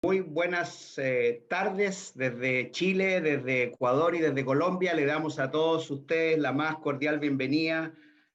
Muy buenas tardes desde Chile, desde Ecuador y desde Colombia. Le damos a todos ustedes la más cordial bienvenida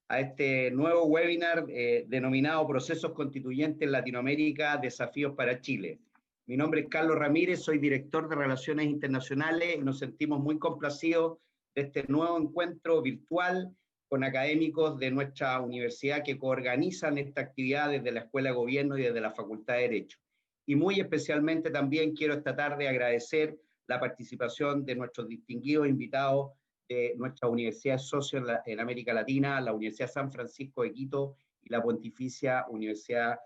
a este nuevo webinar denominado Procesos Constituyentes en Latinoamérica, Desafíos para Chile. Mi nombre es Carlos Ramírez, soy director de Relaciones Internacionales y nos sentimos muy complacidos de este nuevo encuentro virtual con académicos de nuestra universidad que coorganizan esta actividad desde la Escuela de Gobierno y desde la Facultad de Derecho. Y muy especialmente también quiero esta tarde agradecer la participación de nuestros distinguidos invitados de nuestras universidades socios en América Latina, la Universidad San Francisco de Quito y la Pontificia Universidad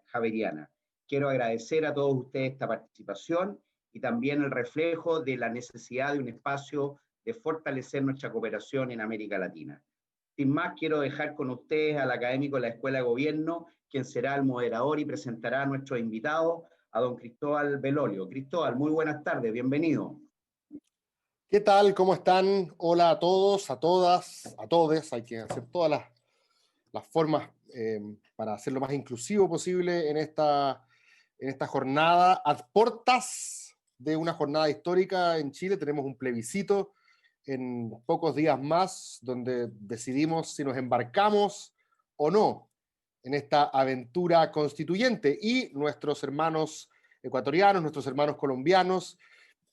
Javeriana. Quiero agradecer a todos ustedes esta participación y también el reflejo de la necesidad de un espacio de fortalecer nuestra cooperación en América Latina. Sin más, quiero dejar con ustedes al académico de la Escuela de Gobierno, quien será el moderador y presentará a nuestro invitado, a don Cristóbal Belolio. Cristóbal, muy buenas tardes, bienvenido. ¿Qué tal? ¿Cómo están? Hola a todos, a todas, a todes. Hay que hacer todas las formas para hacer lo más inclusivo posible en esta jornada. A portas de una jornada histórica en Chile, tenemos un plebiscito en pocos días más, donde decidimos si nos embarcamos o no en esta aventura constituyente. Y nuestros hermanos ecuatorianos, nuestros hermanos colombianos,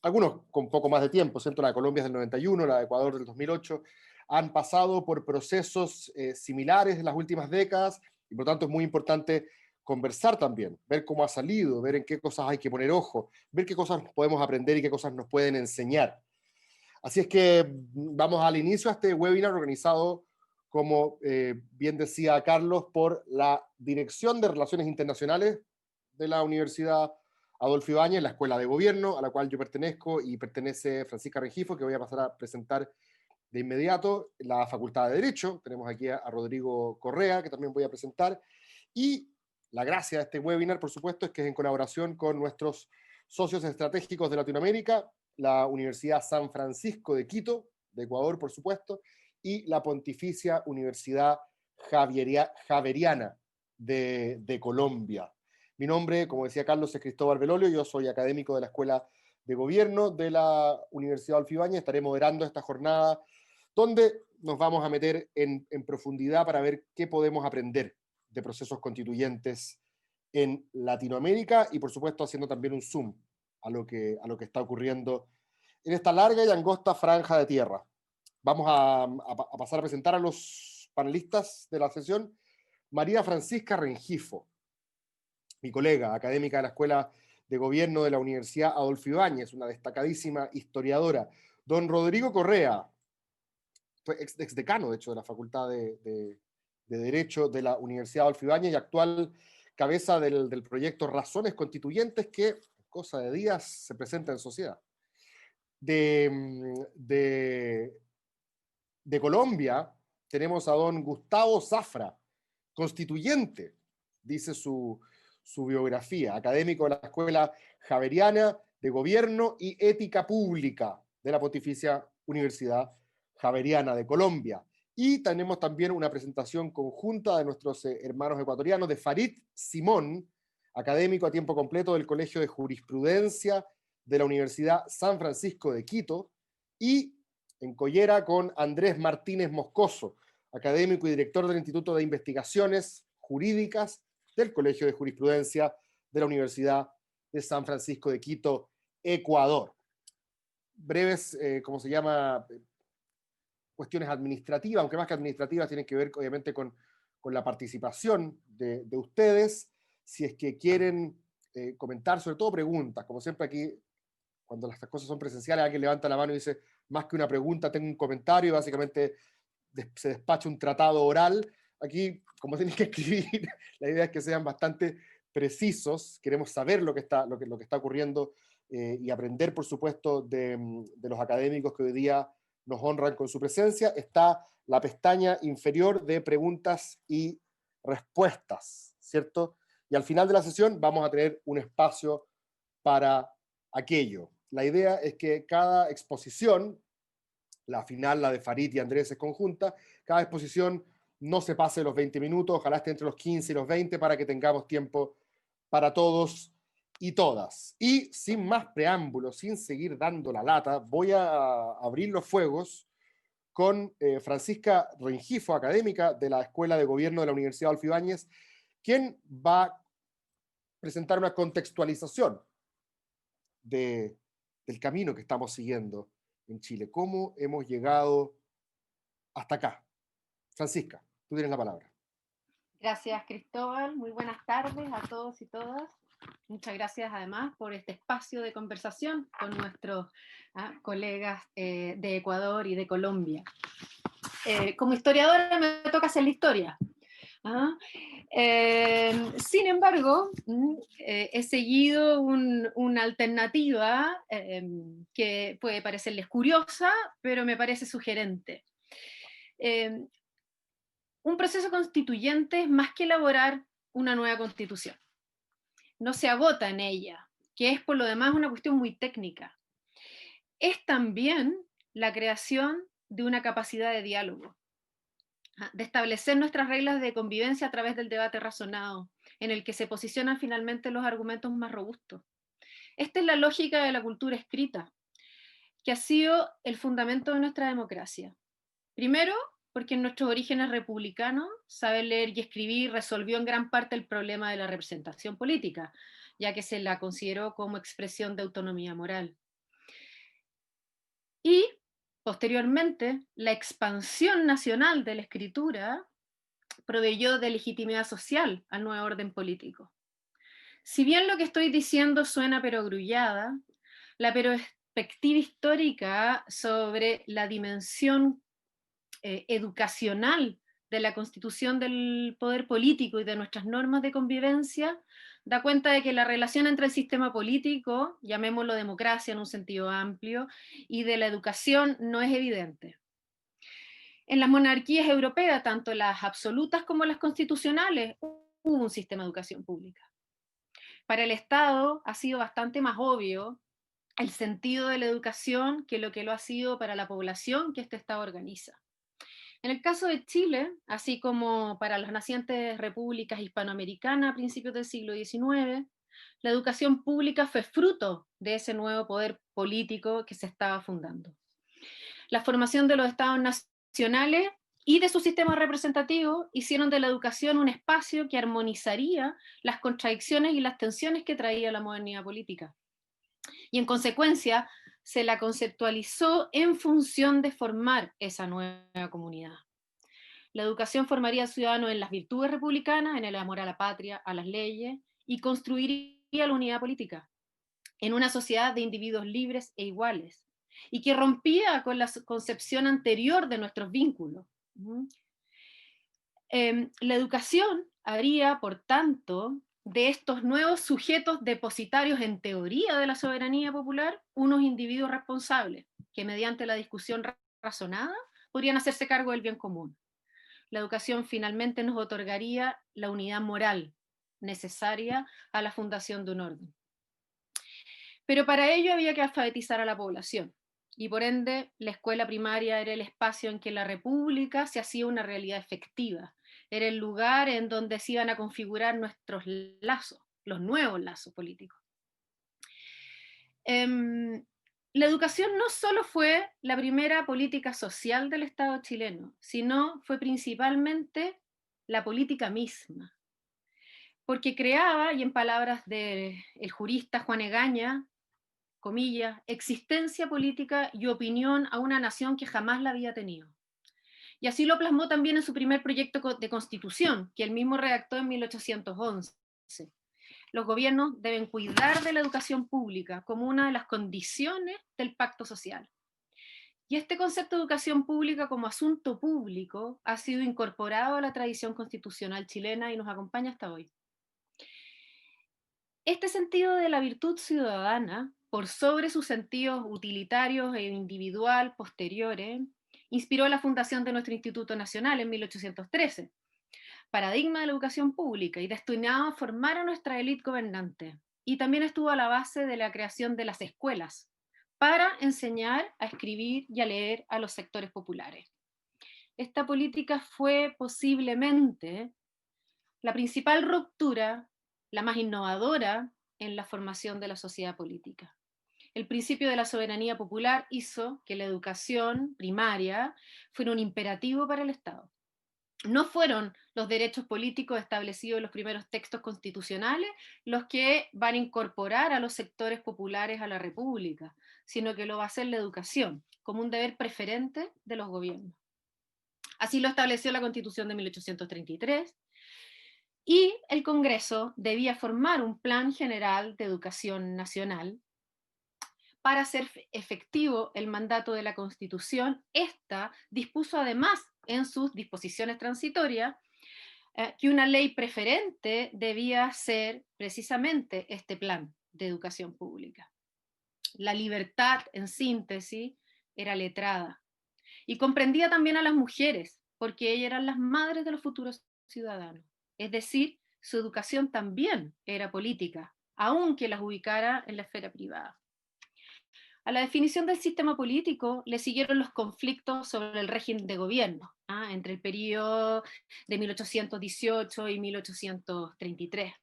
algunos con poco más de tiempo, ¿cierto? La de Colombia es del 91, la de Ecuador del 2008, han pasado por procesos similares en las últimas décadas, y por lo tanto es muy importante conversar también, ver cómo ha salido, ver en qué cosas hay que poner ojo, ver qué cosas podemos aprender y qué cosas nos pueden enseñar. Así es que vamos al inicio a este webinar organizado, como bien decía Carlos, por la Dirección de Relaciones Internacionales de la Universidad Adolfo Ibáñez, la Escuela de Gobierno, a la cual yo pertenezco, y pertenece Francisca Rengifo, que voy a pasar a presentar de inmediato, la Facultad de Derecho. Tenemos aquí a Rodrigo Correa, que también voy a presentar, y la gracia de este webinar, por supuesto, es que es en colaboración con nuestros socios estratégicos de Latinoamérica, la Universidad San Francisco de Quito, de Ecuador, por supuesto, y la Pontificia Universidad Javeriana de Colombia. Mi nombre, como decía Carlos, es Cristóbal Belolio, yo soy académico de la Escuela de Gobierno de la Universidad Adolfo Ibáñez. Estaré moderando esta jornada donde nos vamos a meter en profundidad para ver qué podemos aprender de procesos constituyentes en Latinoamérica y, por supuesto, haciendo también un zoom a lo que está ocurriendo en esta larga y angosta franja de tierra. Vamos a pasar a presentar a los panelistas de la sesión. María Francisca Rengifo, mi colega, académica de la Escuela de Gobierno de la Universidad Adolfo Ibáñez, una destacadísima historiadora. Don Rodrigo Correa, fue exdecano, de hecho, de la Facultad de Derecho de la Universidad Adolfo Ibáñez y actual cabeza del proyecto Razones Constituyentes, que, cosa de días, se presenta en sociedad. De Colombia tenemos a don Gustavo Zafra, constituyente, dice su biografía, académico de la Escuela Javeriana de Gobierno y Ética Pública de la Pontificia Universidad Javeriana de Colombia. Y tenemos también una presentación conjunta de nuestros hermanos ecuatorianos, de Farid Simón, académico a tiempo completo del Colegio de Jurisprudencia de la Universidad San Francisco de Quito, y en Collera con Andrés Martínez Moscoso, académico y director del Instituto de Investigaciones Jurídicas del Colegio de Jurisprudencia de la Universidad de San Francisco de Quito, Ecuador. Breves, ¿cómo se llama?, cuestiones administrativas, aunque más que administrativas tienen que ver obviamente con la participación de ustedes. Si es que quieren comentar, sobre todo preguntas, como siempre aquí, cuando las cosas son presenciales, alguien levanta la mano y dice, más que una pregunta, tengo un comentario, y básicamente se despacha un tratado oral. Aquí, como tienen que escribir, la idea es que sean bastante precisos. Queremos saber lo que está ocurriendo y aprender, por supuesto, de los académicos que hoy día nos honran con su presencia. Está la pestaña inferior de preguntas y respuestas, ¿cierto? Y al final de la sesión vamos a tener un espacio para aquello. La idea es que cada exposición, la final, la de Farid y Andrés, es conjunta, cada exposición no se pase los 20 minutos, ojalá esté entre los 15 y los 20 para que tengamos tiempo para todos y todas. Y sin más preámbulos, sin seguir dando la lata, voy a abrir los fuegos con Francisca Rengifo, académica de la Escuela de Gobierno de la Universidad Adolfo Ibáñez, quien va a presentar una contextualización del camino que estamos siguiendo en Chile. ¿Cómo hemos llegado hasta acá? Francisca, tú tienes la palabra. Gracias, Cristóbal. Muy buenas tardes a todos y todas. Muchas gracias además por este espacio de conversación con nuestros colegas de Ecuador y de Colombia. Como historiadora me toca hacer la historia. Sin embargo, he seguido una alternativa que puede parecerles curiosa, pero me parece sugerente. Un proceso constituyente es más que elaborar una nueva constitución. No se agota en ella, que es por lo demás una cuestión muy técnica. Es también la creación de una capacidad de diálogo, de establecer nuestras reglas de convivencia a través del debate razonado, en el que se posicionan finalmente los argumentos más robustos. Esta es la lógica de la cultura escrita, que ha sido el fundamento de nuestra democracia. Primero, porque en nuestros orígenes republicanos, saber leer y escribir resolvió en gran parte el problema de la representación política, ya que se la consideró como expresión de autonomía moral. Y, posteriormente, la expansión nacional de la escritura proveyó de legitimidad social al nuevo orden político. Si bien lo que estoy diciendo suena perogrullada, la perspectiva histórica sobre la dimensión educacional de la constitución del poder político y de nuestras normas de convivencia da cuenta de que la relación entre el sistema político, llamémoslo democracia en un sentido amplio, y de la educación no es evidente. En las monarquías europeas, tanto las absolutas como las constitucionales, hubo un sistema de educación pública. Para el Estado ha sido bastante más obvio el sentido de la educación que lo ha sido para la población que este Estado organiza. En el caso de Chile, así como para las nacientes repúblicas hispanoamericanas a principios del siglo XIX, la educación pública fue fruto de ese nuevo poder político que se estaba fundando. La formación de los estados nacionales y de su sistema representativo hicieron de la educación un espacio que armonizaría las contradicciones y las tensiones que traía la modernidad política. Y en consecuencia, se la conceptualizó en función de formar esa nueva comunidad. La educación formaría al ciudadano en las virtudes republicanas, en el amor a la patria, a las leyes, y construiría la unidad política, en una sociedad de individuos libres e iguales, y que rompía con la concepción anterior de nuestros vínculos. La educación haría, por tanto, de estos nuevos sujetos depositarios en teoría de la soberanía popular, unos individuos responsables, que mediante la discusión razonada podrían hacerse cargo del bien común. La educación finalmente nos otorgaría la unidad moral necesaria a la fundación de un orden. Pero para ello había que alfabetizar a la población, y por ende la escuela primaria era el espacio en que la república se hacía una realidad efectiva, era el lugar en donde se iban a configurar nuestros lazos, los nuevos lazos políticos. La educación no solo fue la primera política social del Estado chileno, sino fue principalmente la política misma, porque creaba, y en palabras del jurista Juan Egaña, comillas, existencia política y opinión a una nación que jamás la había tenido. Y así lo plasmó también en su primer proyecto de constitución, que él mismo redactó en 1811. Los gobiernos deben cuidar de la educación pública como una de las condiciones del pacto social. Y este concepto de educación pública como asunto público ha sido incorporado a la tradición constitucional chilena y nos acompaña hasta hoy. Este sentido de la virtud ciudadana, por sobre sus sentidos utilitarios e individual posteriores, inspiró la fundación de nuestro Instituto Nacional en 1813, paradigma de la educación pública y destinado a formar a nuestra élite gobernante. Y también estuvo a la base de la creación de las escuelas, para enseñar a escribir y a leer a los sectores populares. Esta política fue posiblemente la principal ruptura, la más innovadora en la formación de la sociedad política. El principio de la soberanía popular hizo que la educación primaria fuera un imperativo para el Estado. No fueron los derechos políticos establecidos en los primeros textos constitucionales los que van a incorporar a los sectores populares a la República, sino que lo va a hacer la educación, como un deber preferente de los gobiernos. Así lo estableció la Constitución de 1833, y el Congreso debía formar un plan general de educación nacional. Para hacer efectivo el mandato de la Constitución, esta dispuso además en sus disposiciones transitorias que una ley preferente debía ser precisamente este plan de educación pública. La libertad, en síntesis, era letrada y comprendía también a las mujeres, porque ellas eran las madres de los futuros ciudadanos. Es decir, su educación también era política, aunque las ubicara en la esfera privada. A la definición del sistema político le siguieron los conflictos sobre el régimen de gobierno, entre el periodo de 1818 y 1833.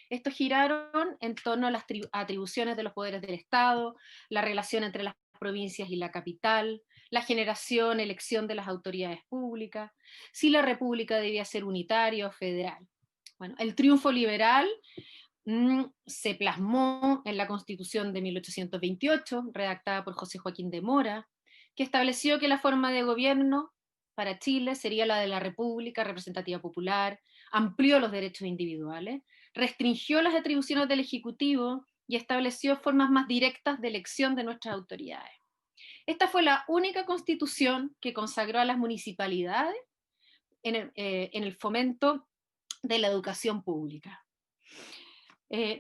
Estos giraron en torno a las atribuciones de los poderes del Estado, la relación entre las provincias y la capital, la generación, elección de las autoridades públicas, si la república debía ser unitaria o federal. Bueno, el triunfo liberal se plasmó en la Constitución de 1828, redactada por José Joaquín de Mora, que estableció que la forma de gobierno para Chile sería la de la República Representativa Popular, amplió los derechos individuales, restringió las atribuciones del Ejecutivo y estableció formas más directas de elección de nuestras autoridades. Esta fue la única constitución que consagró a las municipalidades en el fomento de la educación pública.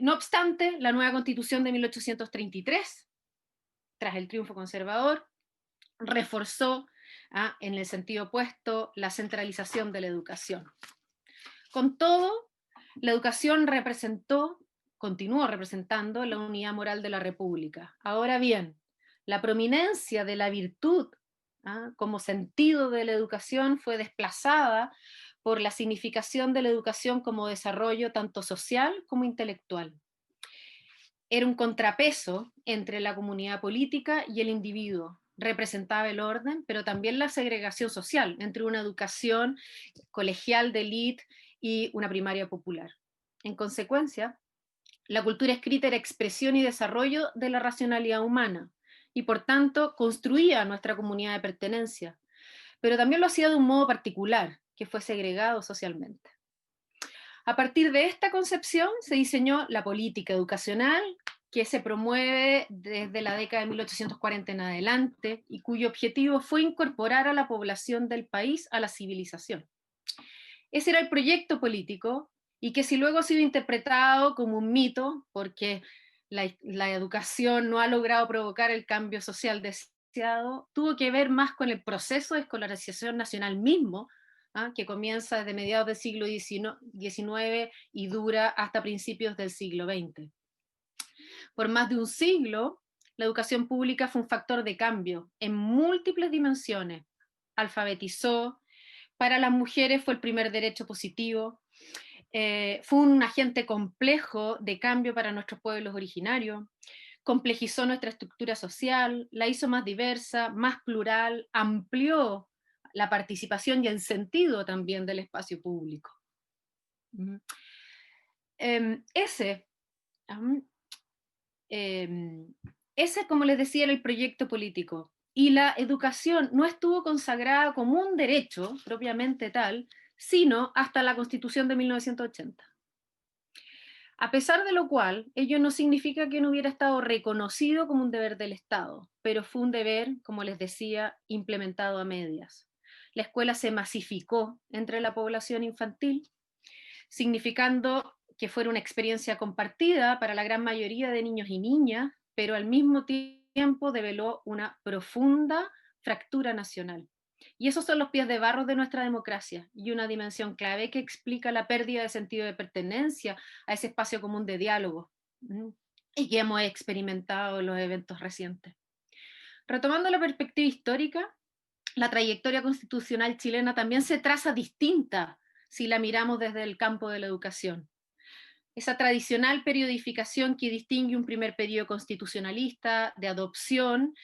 No obstante, la nueva Constitución de 1833, tras el triunfo conservador, reforzó en el sentido opuesto la centralización de la educación. Con todo, la educación continuó representando la unidad moral de la República. Ahora bien, la prominencia de la virtud como sentido de la educación fue desplazada por la significación de la educación como desarrollo tanto social como intelectual. Era un contrapeso entre la comunidad política y el individuo. Representaba el orden, pero también la segregación social entre una educación colegial de élite y una primaria popular. En consecuencia, la cultura escrita era expresión y desarrollo de la racionalidad humana y por tanto construía nuestra comunidad de pertenencia, pero también lo hacía de un modo particular, que fue segregado socialmente. A partir de esta concepción se diseñó la política educacional que se promueve desde la década de 1840 en adelante y cuyo objetivo fue incorporar a la población del país a la civilización. Ese era el proyecto político y que si luego ha sido interpretado como un mito porque la educación no ha logrado provocar el cambio social deseado, tuvo que ver más con el proceso de escolarización nacional mismo, que comienza desde mediados del siglo XIX y dura hasta principios del siglo XX. Por más de un siglo, la educación pública fue un factor de cambio en múltiples dimensiones. Alfabetizó, para las mujeres fue el primer derecho positivo, fue un agente complejo de cambio para nuestros pueblos originarios, complejizó nuestra estructura social, la hizo más diversa, más plural, amplió la participación y el sentido también del espacio público. Ese, como les decía, era el proyecto político. Y la educación no estuvo consagrada como un derecho propiamente tal, sino hasta la Constitución de 1980. A pesar de lo cual, ello no significa que no hubiera estado reconocido como un deber del Estado, pero fue un deber, como les decía, implementado a medias. La escuela se masificó entre la población infantil, significando que fuera una experiencia compartida para la gran mayoría de niños y niñas, pero al mismo tiempo develó una profunda fractura nacional. Y esos son los pies de barro de nuestra democracia y una dimensión clave que explica la pérdida de sentido de pertenencia a ese espacio común de diálogo y que hemos experimentado en los eventos recientes. Retomando la perspectiva histórica, la trayectoria constitucional chilena también se traza distinta si la miramos desde el campo de la educación. esa tradicional periodificación que distingue un primer periodo constitucionalista de adopción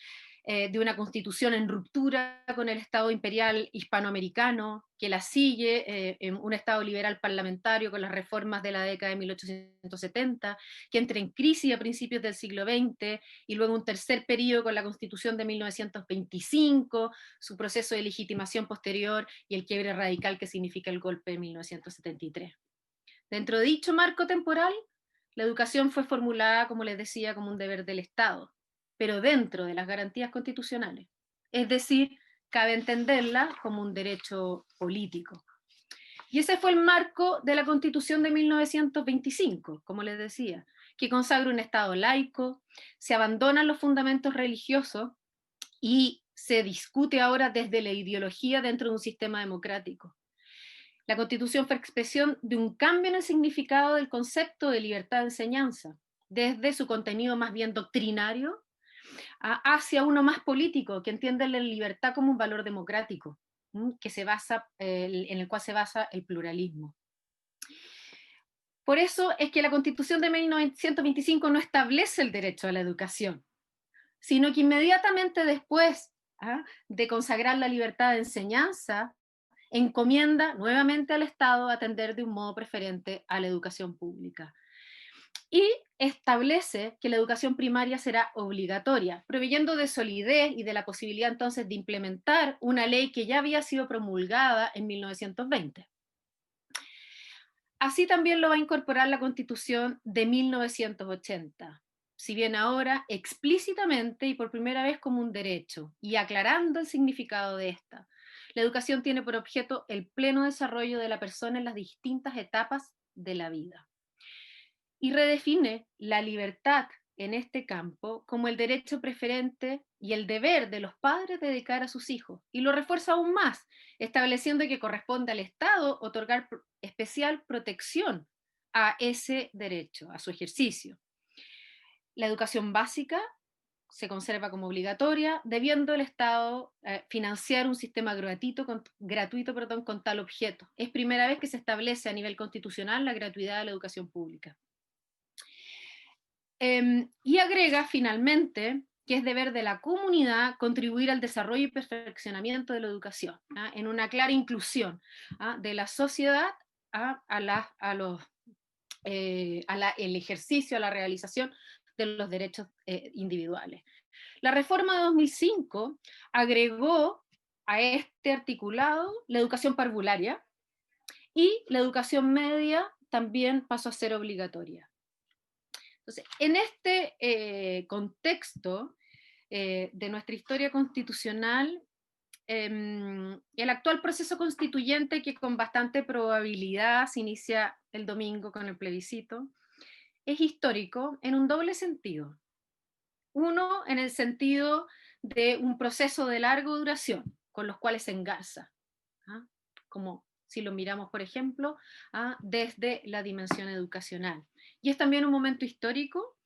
de una constitución en ruptura con el Estado imperial hispanoamericano, que la sigue en un Estado liberal parlamentario con las reformas de la década de 1870, que entra en crisis a principios del siglo XX, y luego un tercer periodo con la Constitución de 1925, su proceso de legitimación posterior y el quiebre radical que significa el golpe de 1973. Dentro de dicho marco temporal, la educación fue formulada, como les decía, como un deber del Estado, pero dentro de las garantías constitucionales. Es decir, cabe entenderla como un derecho político. Y ese fue el marco de la Constitución de 1925, como les decía, que consagra un Estado laico, se abandonan los fundamentos religiosos y se discute ahora desde la ideología dentro de un sistema democrático. La Constitución fue expresión de un cambio en el significado del concepto de libertad de enseñanza, desde su contenido más bien doctrinario hacia uno más político, que entiende la libertad como un valor democrático, que se basa, en el cual se basa el pluralismo. Por eso es que la Constitución de 1925 no establece el derecho a la educación, sino que inmediatamente después de consagrar la libertad de enseñanza, encomienda nuevamente al Estado atender de un modo preferente a la educación pública. Y establece que la educación primaria será obligatoria, proveyendo de solidez y de la posibilidad entonces de implementar una ley que ya había sido promulgada en 1920. Así también lo va a incorporar la Constitución de 1980, si bien ahora explícitamente y por primera vez como un derecho, y aclarando el significado de esta. La educación tiene por objeto el pleno desarrollo de la persona en las distintas etapas de la vida. Y redefine la libertad en este campo como el derecho preferente y el deber de los padres de dedicar a sus hijos. Y lo refuerza aún más, estableciendo que corresponde al Estado otorgar especial protección a ese derecho, a su ejercicio. La educación básica se conserva como obligatoria, debiendo el Estado financiar un sistema gratuito con tal objeto. Es primera vez que se establece a nivel constitucional la gratuidad de la educación pública. Y agrega finalmente que es deber de la comunidad contribuir al desarrollo y perfeccionamiento de la educación, en una clara inclusión de la sociedad el ejercicio, a la realización de los derechos individuales. La reforma de 2005 agregó a este articulado la educación parvularia y la educación media también pasó a ser obligatoria. Entonces, en este contexto de nuestra historia constitucional, el actual proceso constituyente, que con bastante probabilidad se inicia el domingo con el plebiscito, es histórico en un doble sentido. Uno, en el sentido de un proceso de larga duración, con los cuales se engarza, como si lo miramos, por ejemplo, desde la dimensión educacional. Y es también un momento histórico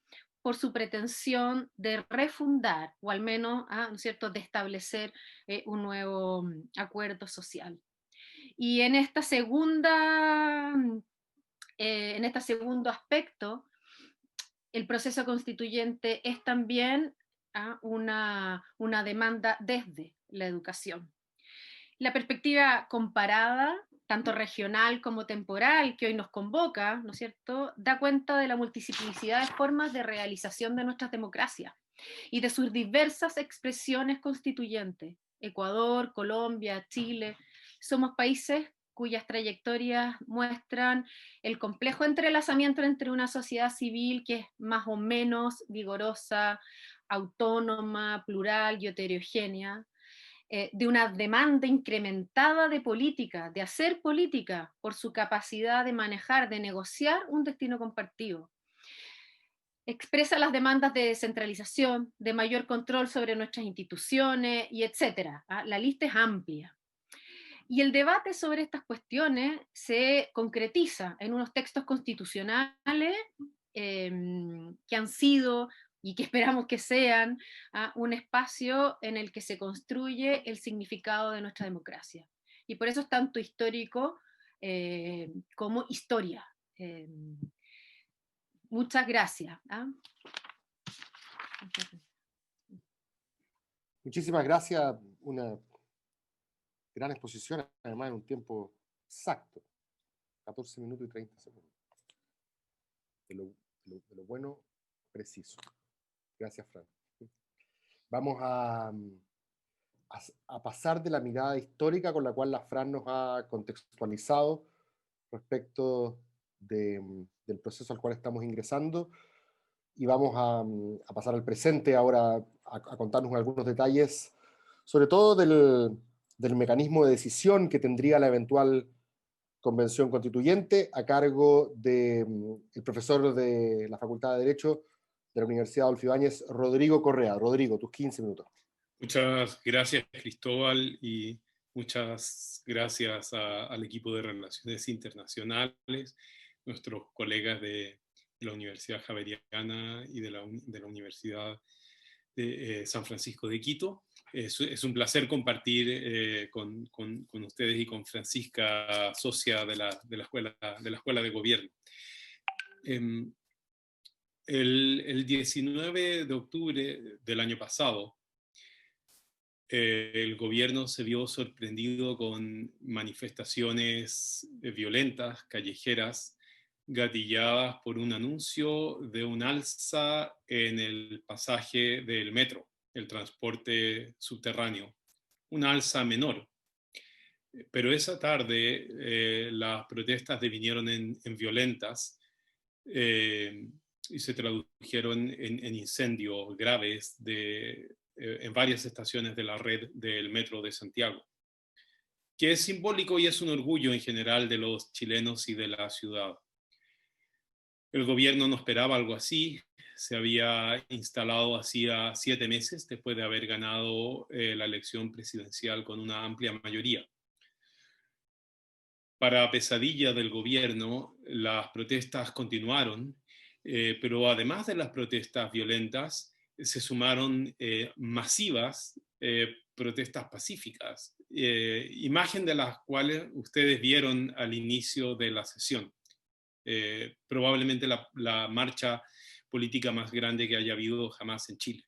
por su pretensión de refundar, o al menos, ¿no es cierto?, de establecer un nuevo acuerdo social. Y en esta en este segundo aspecto, el proceso constituyente es también una demanda desde la educación. La perspectiva comparada, tanto regional como temporal, que hoy nos convoca, ¿no es cierto?, da cuenta de la multiplicidad de formas de realización de nuestras democracias y de sus diversas expresiones constituyentes. Ecuador, Colombia, Chile, somos países cuyas trayectorias muestran el complejo entrelazamiento entre una sociedad civil que es más o menos vigorosa, autónoma, plural y heterogénea, de una demanda incrementada de política, de hacer política por su capacidad de manejar, de negociar un destino compartido. Expresa las demandas de descentralización, de mayor control sobre nuestras instituciones y etcétera. La lista es amplia. Y el debate sobre estas cuestiones se concretiza en unos textos constitucionales que han sido y que esperamos que sean un espacio en el que se construye el significado de nuestra democracia. Y por eso es tanto histórico como historia. Muchas gracias. Muchísimas gracias. Una gran exposición, además en un tiempo exacto, 14 minutos y 30 segundos. De lo bueno, preciso. Gracias, Fran. Vamos a pasar de la mirada histórica con la cual la Fran nos ha contextualizado respecto del proceso al cual estamos ingresando, y vamos a pasar al presente ahora a contarnos algunos detalles, sobre todo del mecanismo de decisión que tendría la eventual convención constituyente a cargo del profesor de la Facultad de Derecho de la Universidad Adolfo Ibáñez, Rodrigo Correa. Rodrigo, tus 15 minutos. Muchas gracias, Cristóbal, y muchas gracias al equipo de Relaciones Internacionales, nuestros colegas de la Universidad Javeriana y de la Universidad de San Francisco de Quito. Es un placer compartir con ustedes y con Francisca, socia de la Escuela de Gobierno. El 19 de octubre del año pasado, el gobierno se vio sorprendido con manifestaciones violentas, callejeras, gatilladas por un anuncio de un alza en el pasaje del metro, el transporte subterráneo, una alza menor. Pero esa tarde las protestas devinieron en violentas y se tradujeron en incendios graves en varias estaciones de la red del Metro de Santiago, que es simbólico y es un orgullo en general de los chilenos y de la ciudad. El gobierno no esperaba algo así, se había instalado hacía 7 meses después de haber ganado la elección presidencial con una amplia mayoría. Para pesadilla del gobierno, las protestas continuaron, pero además de las protestas violentas, se sumaron masivas protestas pacíficas, imagen de las cuales ustedes vieron al inicio de la sesión. Probablemente la marcha política más grande que haya habido jamás en Chile.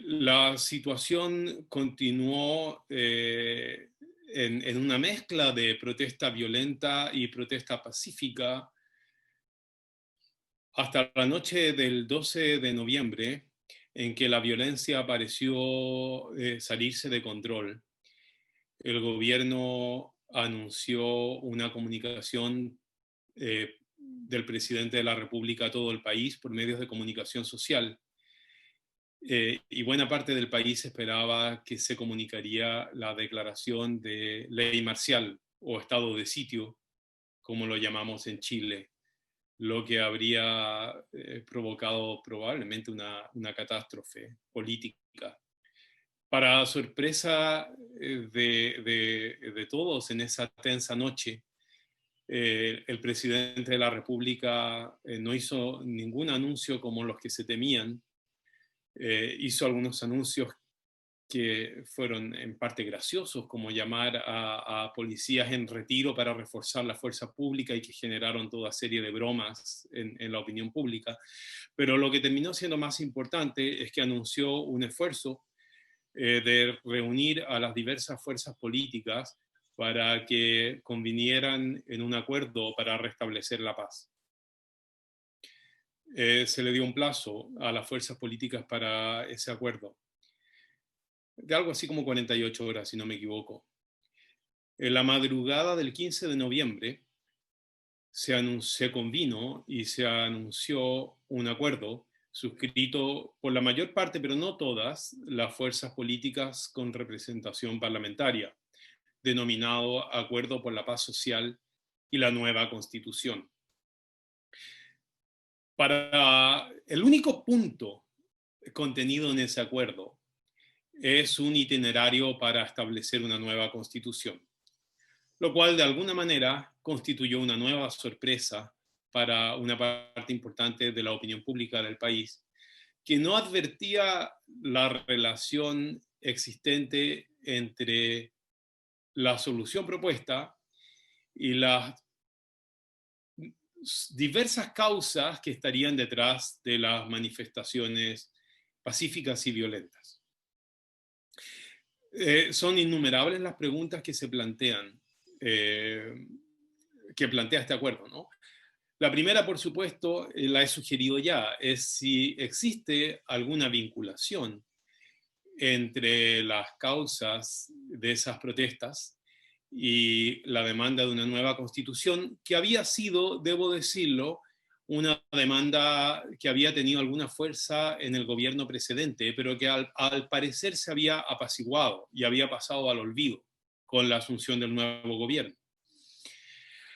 La situación continuó en una mezcla de protesta violenta y protesta pacífica hasta la noche del 12 de noviembre, en que la violencia pareció salirse de control. El gobierno anunció una comunicación del presidente de la República a todo el país por medios de comunicación social. Y buena parte del país esperaba que se comunicaría la declaración de ley marcial o estado de sitio, como lo llamamos en Chile, lo que habría provocado probablemente una catástrofe política. Para sorpresa de todos en esa tensa noche, el presidente de la República no hizo ningún anuncio como los que se temían. Hizo algunos anuncios que fueron en parte graciosos, como llamar a policías en retiro para reforzar la fuerza pública, y que generaron toda serie de bromas en la opinión pública. Pero lo que terminó siendo más importante es que anunció un esfuerzo de reunir a las diversas fuerzas políticas para que convinieran en un acuerdo para restablecer la paz. Se le dio un plazo a las fuerzas políticas para ese acuerdo, de algo así como 48 horas, si no me equivoco. En la madrugada del 15 de noviembre se convino y se anunció un acuerdo suscrito por la mayor parte, pero no todas, las fuerzas políticas con representación parlamentaria, denominado Acuerdo por la Paz Social y la Nueva Constitución. Para el único punto contenido en ese acuerdo es un itinerario para establecer una nueva constitución, lo cual de alguna manera constituyó una nueva sorpresa para una parte importante de la opinión pública del país, que no advertía la relación existente entre la solución propuesta y las diversas causas que estarían detrás de las manifestaciones pacíficas y violentas. Son innumerables las preguntas que se plantean, que plantea este acuerdo, ¿no? La primera, por supuesto, la he sugerido ya, es si existe alguna vinculación entre las causas de esas protestas y la demanda de una nueva constitución, que había sido, debo decirlo, una demanda que había tenido alguna fuerza en el gobierno precedente, pero que al parecer se había apaciguado y había pasado al olvido con la asunción del nuevo gobierno.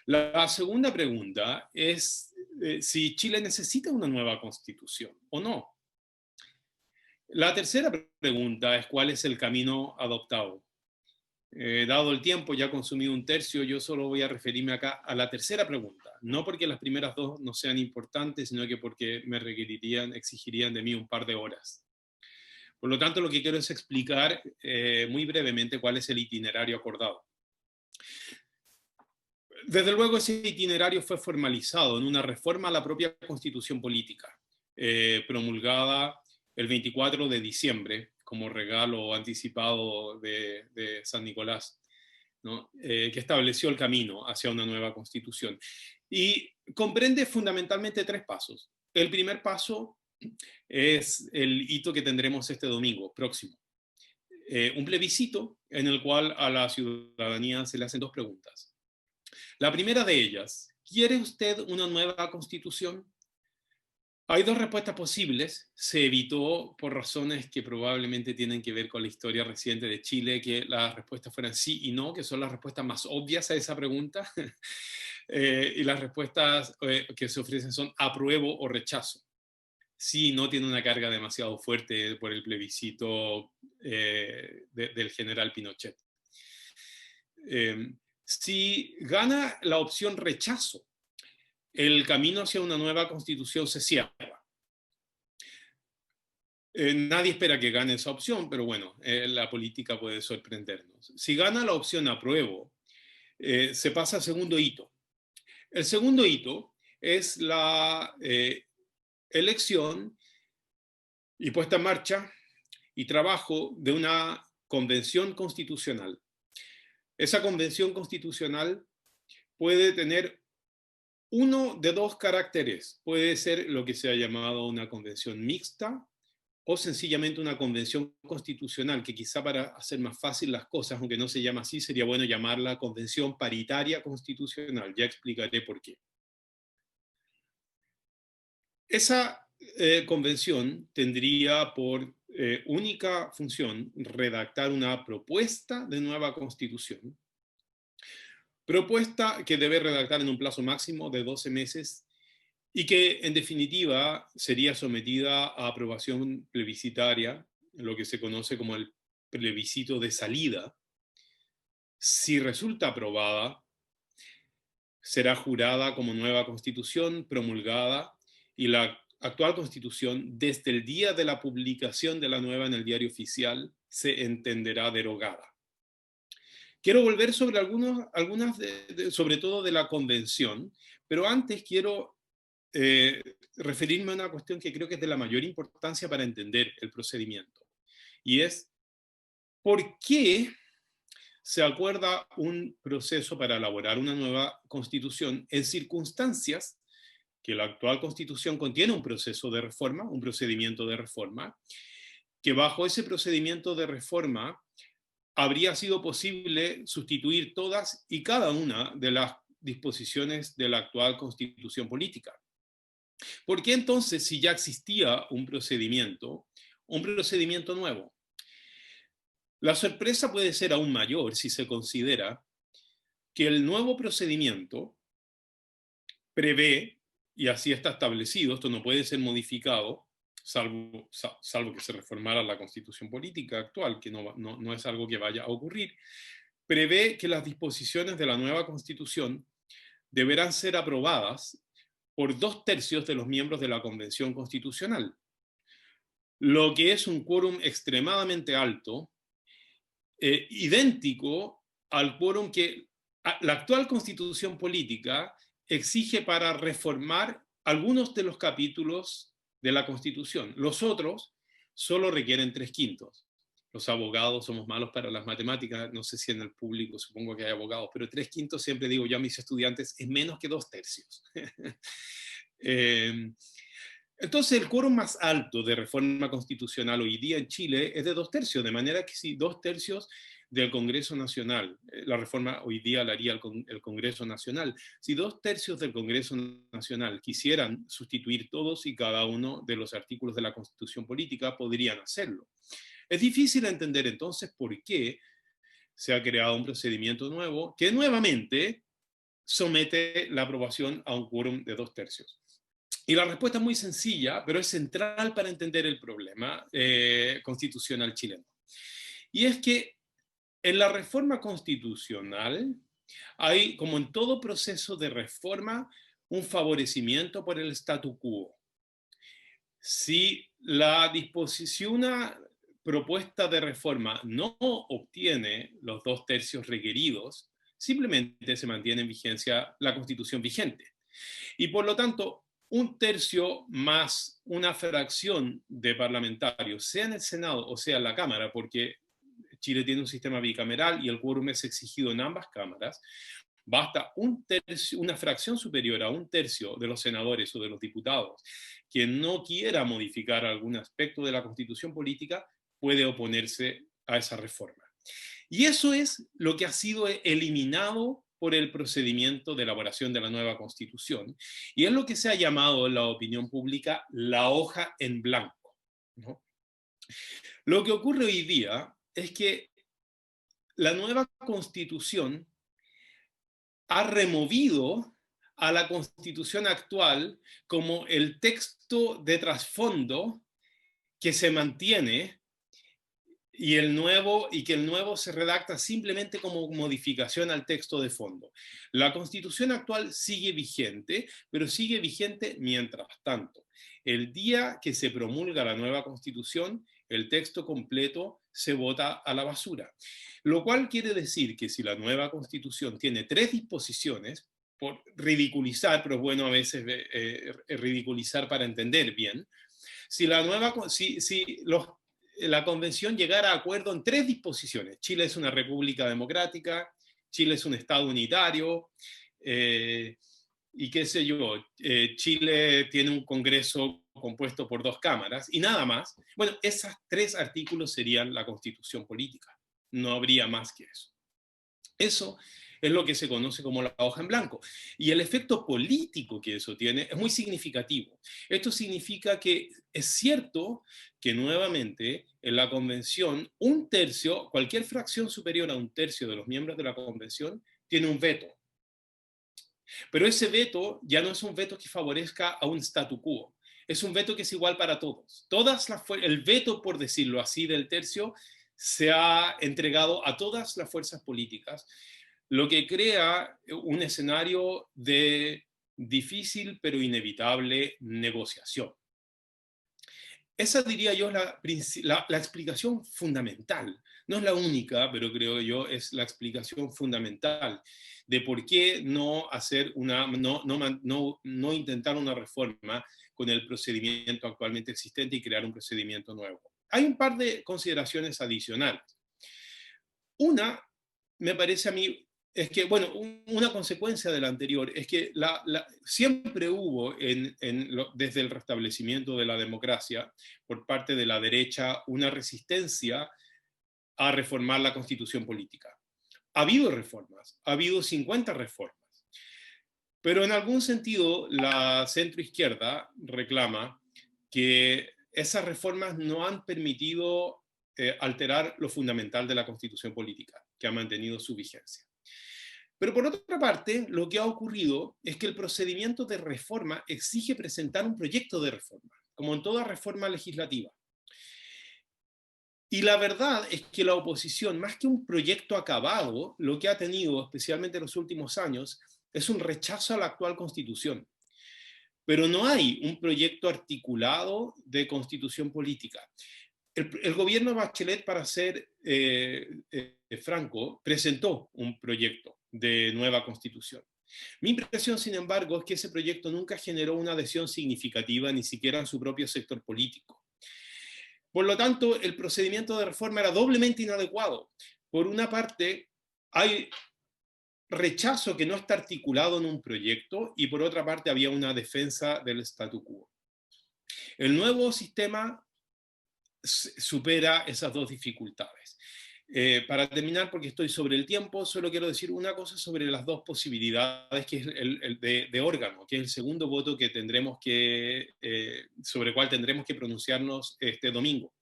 La segunda pregunta es si Chile necesita una nueva constitución o no. La tercera pregunta es cuál es el camino adoptado. Dado el tiempo, ya consumido un tercio, yo solo voy a referirme acá a la tercera pregunta. No porque las primeras dos no sean importantes, sino que porque me exigirían de mí un par de horas. Por lo tanto, lo que quiero es explicar muy brevemente cuál es el itinerario acordado. Desde luego, ese itinerario fue formalizado en una reforma a la propia Constitución Política, promulgada el 24 de diciembre, como regalo anticipado de San Nicolás, ¿no? Que estableció el camino hacia una nueva Constitución. Y comprende fundamentalmente tres pasos. El primer paso es el hito que tendremos este domingo próximo. Un plebiscito en el cual a la ciudadanía se le hacen dos preguntas. La primera de ellas, ¿quiere usted una nueva constitución? Hay dos respuestas posibles. Se evitó por razones que probablemente tienen que ver con la historia reciente de Chile, que las respuestas fueran sí y no, que son las respuestas más obvias a esa pregunta. Y las respuestas que se ofrecen son apruebo o rechazo. Sí, no tiene una carga demasiado fuerte por el plebiscito del general Pinochet. Si gana la opción rechazo, el camino hacia una nueva constitución se cierra. Nadie espera que gane esa opción, pero bueno, la política puede sorprendernos. Si gana la opción apruebo, se pasa al segundo hito. El segundo hito es la elección y puesta en marcha y trabajo de una convención constitucional. Esa convención constitucional puede tener uno de dos caracteres. Puede ser lo que se ha llamado una convención mixta o sencillamente una convención constitucional, que quizá para hacer más fácil las cosas, aunque no se llama así, sería bueno llamarla convención paritaria constitucional. Ya explicaré por qué. Esa convención tendría por única función redactar una propuesta de nueva constitución, propuesta que debe redactar en un plazo máximo de 12 meses y que en definitiva sería sometida a aprobación plebiscitaria, lo que se conoce como el plebiscito de salida. Si resulta aprobada, será jurada como nueva constitución, promulgada, y la actual constitución, desde el día de la publicación de la nueva en el diario oficial, se entenderá derogada. Quiero volver sobre algunas sobre todo de la convención, pero antes quiero referirme a una cuestión que creo que es de la mayor importancia para entender el procedimiento. Y es, ¿por qué se acuerda un proceso para elaborar una nueva constitución en circunstancias que la actual constitución contiene un proceso de reforma, un procedimiento de reforma, que bajo ese procedimiento de reforma habría sido posible sustituir todas y cada una de las disposiciones de la actual constitución política? ¿Por qué entonces, si ya existía un procedimiento nuevo? La sorpresa puede ser aún mayor si se considera que el nuevo procedimiento prevé, y así está establecido, esto no puede ser modificado, salvo que se reformara la constitución política actual, que no es algo que vaya a ocurrir, prevé que las disposiciones de la nueva constitución deberán ser aprobadas por 2/3 de los miembros de la Convención Constitucional, lo que es un quórum extremadamente alto, idéntico al quórum que la actual Constitución Política exige para reformar algunos de los capítulos de la Constitución. Los otros solo requieren 3/5. Los abogados somos malos para las matemáticas, no sé si en el público supongo que hay abogados, pero 3/5 siempre digo yo a mis estudiantes es menos que 2/3. Entonces el quórum más alto de reforma constitucional hoy día en Chile es de 2/3, de manera que si 2/3 del Congreso Nacional, la reforma hoy día la haría el Congreso Nacional, si 2/3 del Congreso Nacional quisieran sustituir todos y cada uno de los artículos de la Constitución Política, podrían hacerlo. Es difícil entender entonces por qué se ha creado un procedimiento nuevo que nuevamente somete la aprobación a un quórum de 2/3. Y la respuesta es muy sencilla, pero es central para entender el problema constitucional chileno. Y es que en la reforma constitucional hay, como en todo proceso de reforma, un favorecimiento por el statu quo. Si la disposición, una propuesta de reforma no obtiene los 2/3 requeridos, simplemente se mantiene en vigencia la Constitución vigente. Y por lo tanto, 1/3 más una fracción de parlamentarios, sea en el Senado o sea en la Cámara, porque Chile tiene un sistema bicameral y el quórum es exigido en ambas cámaras, basta 1/3, una fracción superior a 1/3 de los senadores o de los diputados que no quiera modificar algún aspecto de la Constitución política, puede oponerse a esa reforma. Y eso es lo que ha sido eliminado por el procedimiento de elaboración de la nueva Constitución, y es lo que se ha llamado en la opinión pública la hoja en blanco, ¿no? Lo que ocurre hoy día es que la nueva Constitución ha removido a la Constitución actual como el texto de trasfondo que se mantiene y que el nuevo se redacta simplemente como modificación al texto de fondo. La Constitución actual sigue vigente, pero sigue vigente mientras tanto. El día que se promulga la nueva Constitución, el texto completo se bota a la basura. Lo cual quiere decir que si la nueva Constitución tiene 3 disposiciones, por ridiculizar, pero es bueno a veces ridiculizar para entender bien, si la Convención llegara a acuerdo en 3 disposiciones, Chile es una república democrática, Chile es un Estado unitario, y qué sé yo, Chile tiene un Congreso compuesto por 2 cámaras, y nada más. Bueno, esos 3 artículos serían la Constitución política. No habría más que eso. Eso es lo que se conoce como la hoja en blanco. Y el efecto político que eso tiene es muy significativo. Esto significa que es cierto que nuevamente en la convención 1/3, cualquier fracción superior a 1/3 de los miembros de la convención tiene un veto. Pero ese veto ya no es un veto que favorezca a un statu quo. Es un veto que es igual para todos. El veto, por decirlo así, del tercio se ha entregado a todas las fuerzas políticas, lo que crea un escenario de difícil pero inevitable negociación. Esa diría yo es la explicación fundamental. No es la única, pero creo yo es la explicación fundamental de por qué no intentar una reforma con el procedimiento actualmente existente y crear un procedimiento nuevo. Hay un par de consideraciones adicionales. Una, me parece a mí, es que, bueno, una consecuencia de la anterior es que siempre hubo, desde el restablecimiento de la democracia, por parte de la derecha, una resistencia a reformar la Constitución política. Ha habido reformas, ha habido 50 reformas, pero en algún sentido la centroizquierda reclama que esas reformas no han permitido alterar lo fundamental de la Constitución política, que ha mantenido su vigencia. Pero por otra parte, lo que ha ocurrido es que el procedimiento de reforma exige presentar un proyecto de reforma, como en toda reforma legislativa. Y la verdad es que la oposición, más que un proyecto acabado, lo que ha tenido, especialmente en los últimos años, es un rechazo a la actual Constitución. Pero no hay un proyecto articulado de constitución política. El gobierno Bachelet, para ser franco, presentó un proyecto de nueva constitución. Mi impresión, sin embargo, es que ese proyecto nunca generó una adhesión significativa, ni siquiera en su propio sector político. Por lo tanto, el procedimiento de reforma era doblemente inadecuado. Por una parte, hay rechazo que no está articulado en un proyecto y por otra parte había una defensa del statu quo. El nuevo sistema supera esas dos dificultades. Para terminar, porque estoy sobre el tiempo, solo quiero decir una cosa sobre las dos posibilidades, que es el de órgano, que es el segundo voto que tendremos sobre el cual tendremos que pronunciarnos este domingo.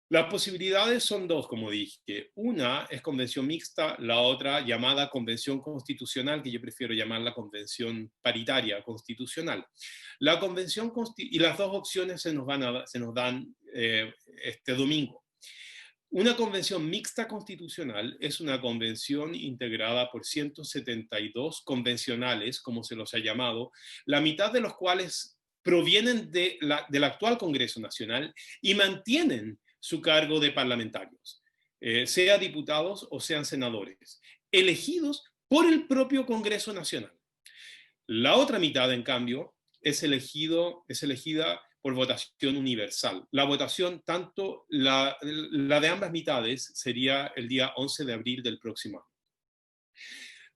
Las posibilidades son dos, como dije. Una es convención mixta, la otra llamada convención constitucional, que yo prefiero llamarla convención paritaria constitucional. La convención y las dos opciones se nos dan este domingo. Una convención mixta constitucional es una convención integrada por 172 convencionales, como se los ha llamado, la mitad de los cuales provienen del actual Congreso Nacional y mantienen su cargo de parlamentarios, sea diputados o sean senadores, elegidos por el propio Congreso Nacional. La otra mitad, en cambio, es elegida por votación universal. La votación, tanto la de ambas mitades, sería el día 11 de abril del próximo año.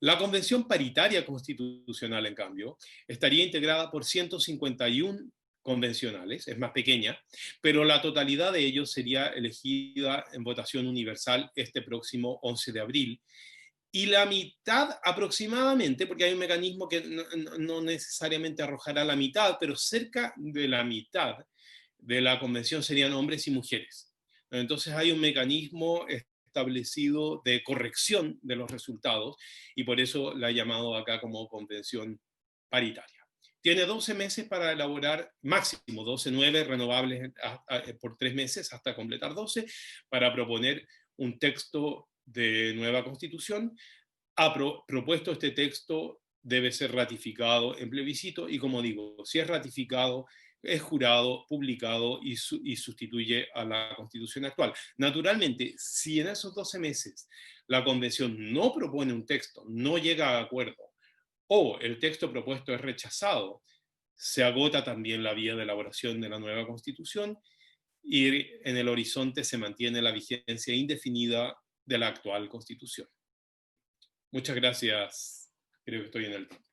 La Convención Paritaria Constitucional, en cambio, estaría integrada por 151 convencionales, es más pequeña, pero la totalidad de ellos sería elegida en votación universal este próximo 11 de abril. Y la mitad aproximadamente, porque hay un mecanismo que no necesariamente arrojará la mitad, pero cerca de la mitad de la convención serían hombres y mujeres. Entonces hay un mecanismo establecido de corrección de los resultados y por eso la he llamado acá como convención paritaria. Tiene 12 meses para elaborar, máximo 12, 9 renovables por 3 meses hasta completar 12, para proponer un texto de nueva constitución. Propuesto este texto, debe ser ratificado en plebiscito y, como digo, si es ratificado, es jurado, publicado y sustituye a la constitución actual. Naturalmente, si en esos 12 meses la convención no propone un texto, no llega a acuerdo, o el texto propuesto es rechazado, se agota también la vía de elaboración de la nueva constitución y en el horizonte se mantiene la vigencia indefinida de la actual constitución. Muchas gracias. Creo que estoy en el tiempo.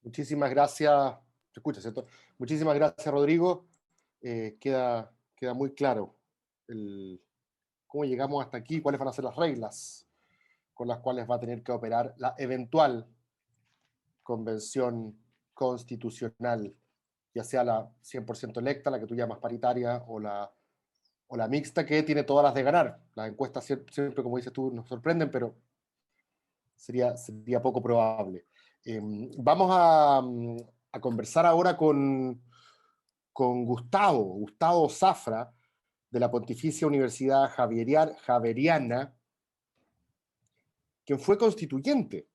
Muchísimas gracias. ¿Se escucha, cierto? Muchísimas gracias, Rodrigo. Queda muy claro cómo llegamos hasta aquí, cuáles van a ser las reglas con las cuales va a tener que operar la eventual convención constitucional, ya sea la 100% electa, la que tú llamas paritaria, o la mixta, que tiene todas las de ganar. Las encuestas siempre, como dices tú, nos sorprenden, pero sería poco probable. Vamos a conversar ahora con Gustavo Zafra, de la Pontificia Universidad Javeriana, quien fue constituyente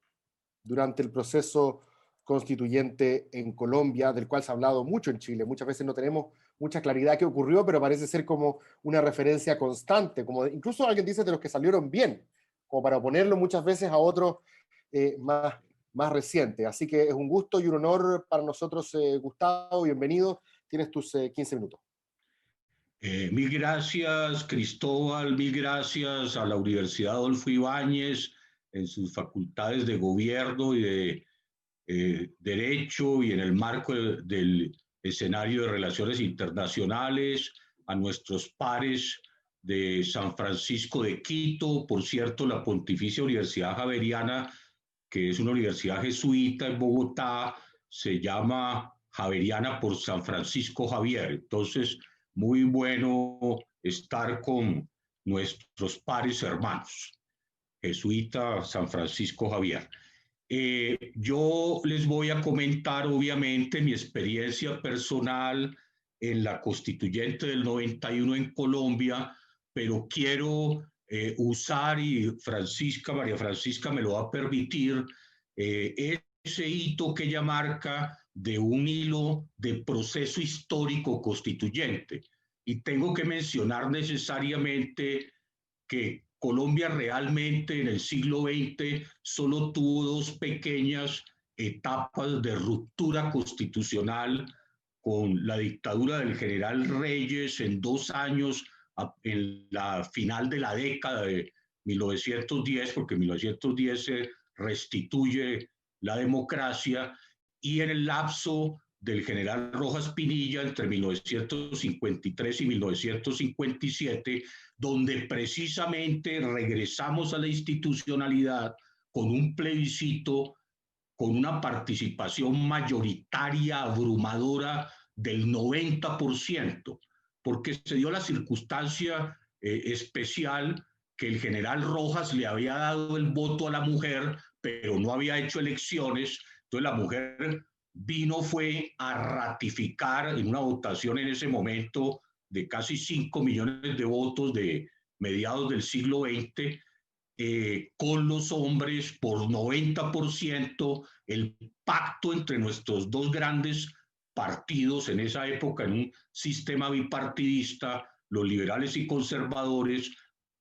durante el proceso constituyente en Colombia, del cual se ha hablado mucho en Chile. Muchas veces no tenemos mucha claridad de qué ocurrió, pero parece ser como una referencia constante, como incluso alguien dice de los que salieron bien, como para oponerlo muchas veces a otros más recientes. Así que es un gusto y un honor para nosotros, Gustavo, bienvenido. Tienes tus 15 minutos. Mil gracias, Cristóbal, mil gracias a la Universidad Adolfo Ibáñez en sus facultades de gobierno y de derecho y en el marco del escenario de relaciones internacionales, a nuestros pares de San Francisco de Quito, por cierto, la Pontificia Universidad Javeriana, que es una universidad jesuita en Bogotá, se llama Javeriana por San Francisco Javier. Entonces, muy bueno estar con nuestros pares hermanos. Jesuita San Francisco Javier. Yo les voy a comentar, obviamente, mi experiencia personal en la constituyente del 91 en Colombia, pero quiero usar, y María Francisca me lo va a permitir, ese hito que ella marca de un hilo de proceso histórico constituyente. Y tengo que mencionar necesariamente que Colombia realmente en el siglo XX solo tuvo dos pequeñas etapas de ruptura constitucional con la dictadura del general Reyes en 2 años, en la final de la década de 1910, porque en 1910 se restituye la democracia, y en el lapso del general Rojas Pinilla entre 1953 y 1957, donde precisamente regresamos a la institucionalidad con un plebiscito, con una participación mayoritaria, abrumadora del 90%, porque se dio la circunstancia especial que el general Rojas le había dado el voto a la mujer, pero no había hecho elecciones. Entonces la mujer fue a ratificar en una votación en ese momento de casi 5 millones de votos de mediados del siglo XX, con los hombres por 90%, el pacto entre nuestros dos grandes partidos en esa época, en un sistema bipartidista, los liberales y conservadores,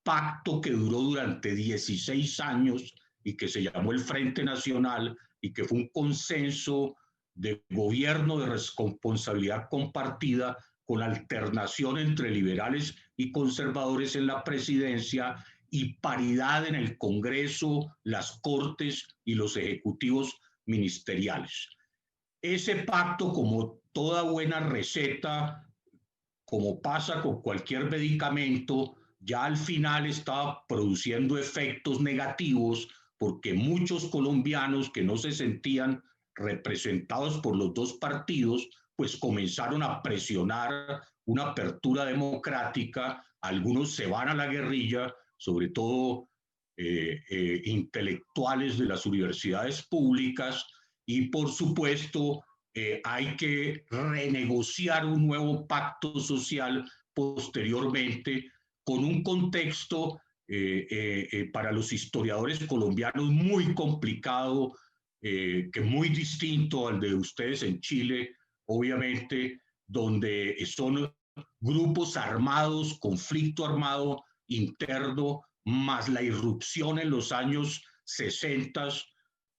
pacto que duró durante 16 años y que se llamó el Frente Nacional y que fue un consenso de gobierno de responsabilidad compartida con alternación entre liberales y conservadores en la presidencia y paridad en el Congreso, las Cortes y los ejecutivos ministeriales. Ese pacto, como toda buena receta, como pasa con cualquier medicamento, ya al final estaba produciendo efectos negativos porque muchos colombianos que no se sentían representados por los dos partidos, pues comenzaron a presionar una apertura democrática. Algunos se van a la guerrilla, sobre todo intelectuales de las universidades públicas, y por supuesto hay que renegociar un nuevo pacto social posteriormente con un contexto para los historiadores colombianos muy complicado, que muy distinto al de ustedes en Chile, obviamente, donde son grupos armados, conflicto armado interno, más la irrupción en los años 60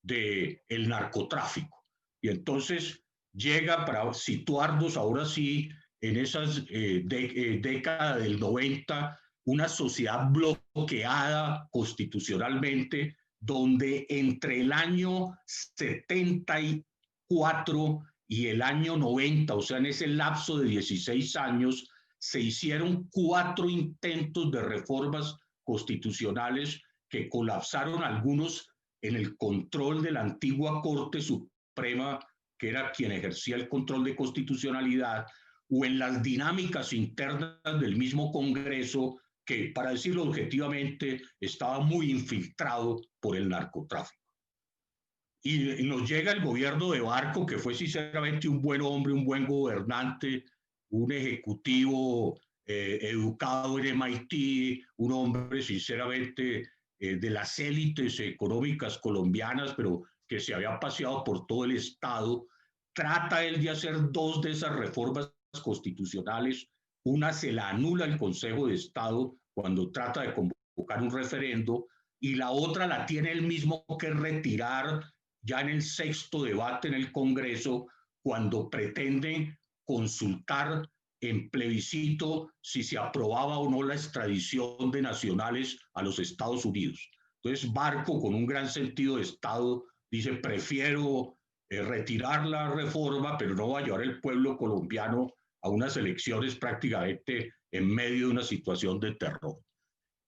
del narcotráfico. Y entonces llega, para situarnos ahora sí en esas décadas del 90, una sociedad bloqueada constitucionalmente, donde entre el año 74 y el año 90, o sea, en ese lapso de 16 años, se hicieron 4 intentos de reformas constitucionales que colapsaron, algunos en el control de la antigua Corte Suprema, que era quien ejercía el control de constitucionalidad, o en las dinámicas internas del mismo Congreso, que, para decirlo objetivamente, estaba muy infiltrado por el narcotráfico. Y nos llega el gobierno de Barco, que fue sinceramente un buen hombre, un buen gobernante, un ejecutivo educado en MIT, un hombre sinceramente de las élites económicas colombianas, pero que se había paseado por todo el Estado. Trata él de hacer 2 de esas reformas constitucionales. Una se la anula el Consejo de Estado cuando trata de convocar un referendo, y la otra la tiene él mismo que retirar ya en el 6º debate en el Congreso, cuando pretende consultar en plebiscito si se aprobaba o no la extradición de nacionales a los Estados Unidos. Entonces Barco, con un gran sentido de Estado, dice: prefiero retirar la reforma, pero no va a llevar el pueblo colombiano a unas elecciones prácticamente en medio de una situación de terror.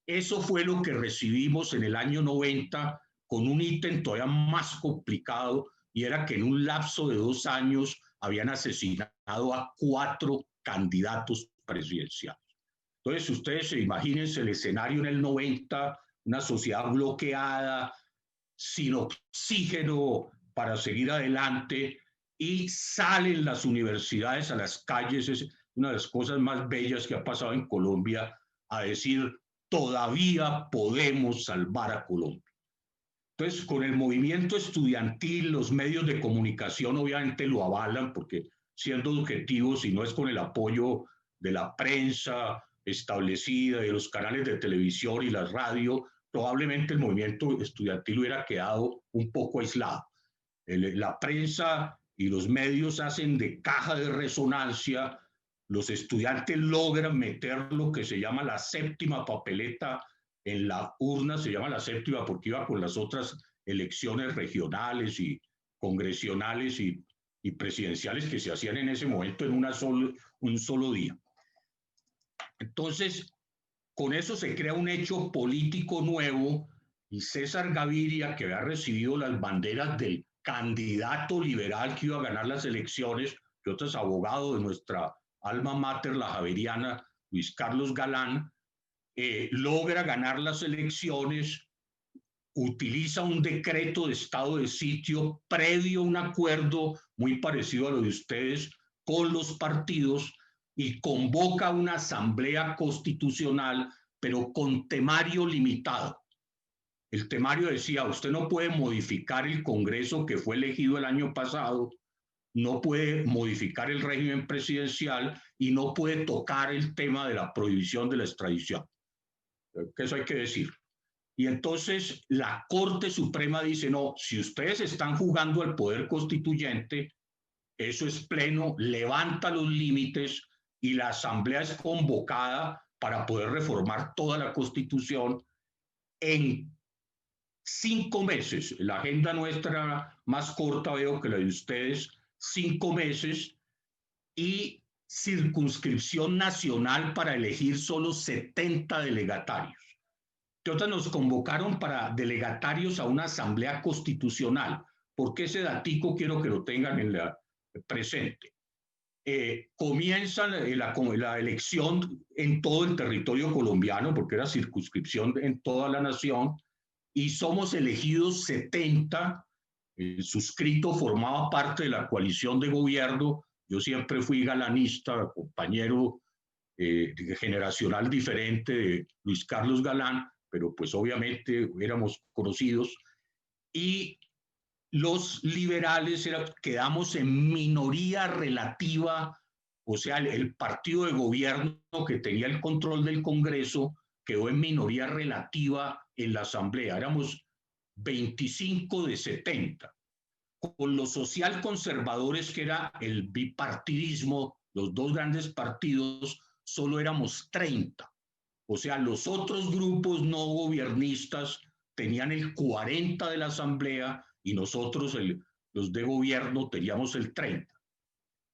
Eso fue lo que recibimos en el año 90, con un ítem todavía más complicado, y era que en un lapso de 2 años habían asesinado a 4 candidatos presidenciales. Entonces, ustedes se imagínense el escenario en el 90, una sociedad bloqueada, sin oxígeno para seguir adelante, y salen las universidades a las calles. Es una de las cosas más bellas que ha pasado en Colombia, a decir: todavía podemos salvar a Colombia. Entonces, con el movimiento estudiantil, los medios de comunicación obviamente lo avalan, porque siendo objetivos, y no es con el apoyo de la prensa establecida, de los canales de televisión y la radio, probablemente el movimiento estudiantil hubiera quedado un poco aislado. La prensa y los medios hacen de caja de resonancia, los estudiantes logran meter lo que se llama la séptima papeleta en la urna, se llama la séptima porque iba con las otras elecciones regionales y congresionales y presidenciales que se hacían en ese momento en un solo día. Entonces, con eso se crea un hecho político nuevo y César Gaviria, que había recibido las banderas del candidato liberal que iba a ganar las elecciones, que otro es abogado de nuestra alma mater, la javeriana, Luis Carlos Galán, logra ganar las elecciones, utiliza un decreto de estado de sitio previo a un acuerdo muy parecido a lo de ustedes con los partidos y convoca una asamblea constitucional, pero con temario limitado. El temario decía, usted no puede modificar el Congreso que fue elegido el año pasado, no puede modificar el régimen presidencial y no puede tocar el tema de la prohibición de la extradición. Eso hay que decir. Y entonces la Corte Suprema dice, no, si ustedes están jugando al poder constituyente, eso es pleno, levanta los límites y la Asamblea es convocada para poder reformar toda la Constitución en 5 meses. La agenda nuestra más corta veo que la de ustedes, 5 meses y circunscripción nacional para elegir solo 70 delegatarios. Entonces nos convocaron para delegatarios a una asamblea constitucional. ¿Por qué ese datico quiero que lo tengan en la presente? Comienza la elección en todo el territorio colombiano, porque era circunscripción en toda la nación, y somos elegidos 70. El suscrito formaba parte de la coalición de gobierno. Yo siempre fui galanista, compañero generacional diferente de Luis Carlos Galán, pero pues obviamente éramos conocidos, y los liberales quedamos en minoría relativa, o sea, el partido de gobierno que tenía el control del Congreso quedó en minoría relativa en la Asamblea, éramos 25 de 70. Con los socialconservadores, que era el bipartidismo, los dos grandes partidos, solo éramos 30. O sea, los otros grupos no gobiernistas tenían el 40 de la Asamblea y nosotros, los de gobierno, teníamos el 30.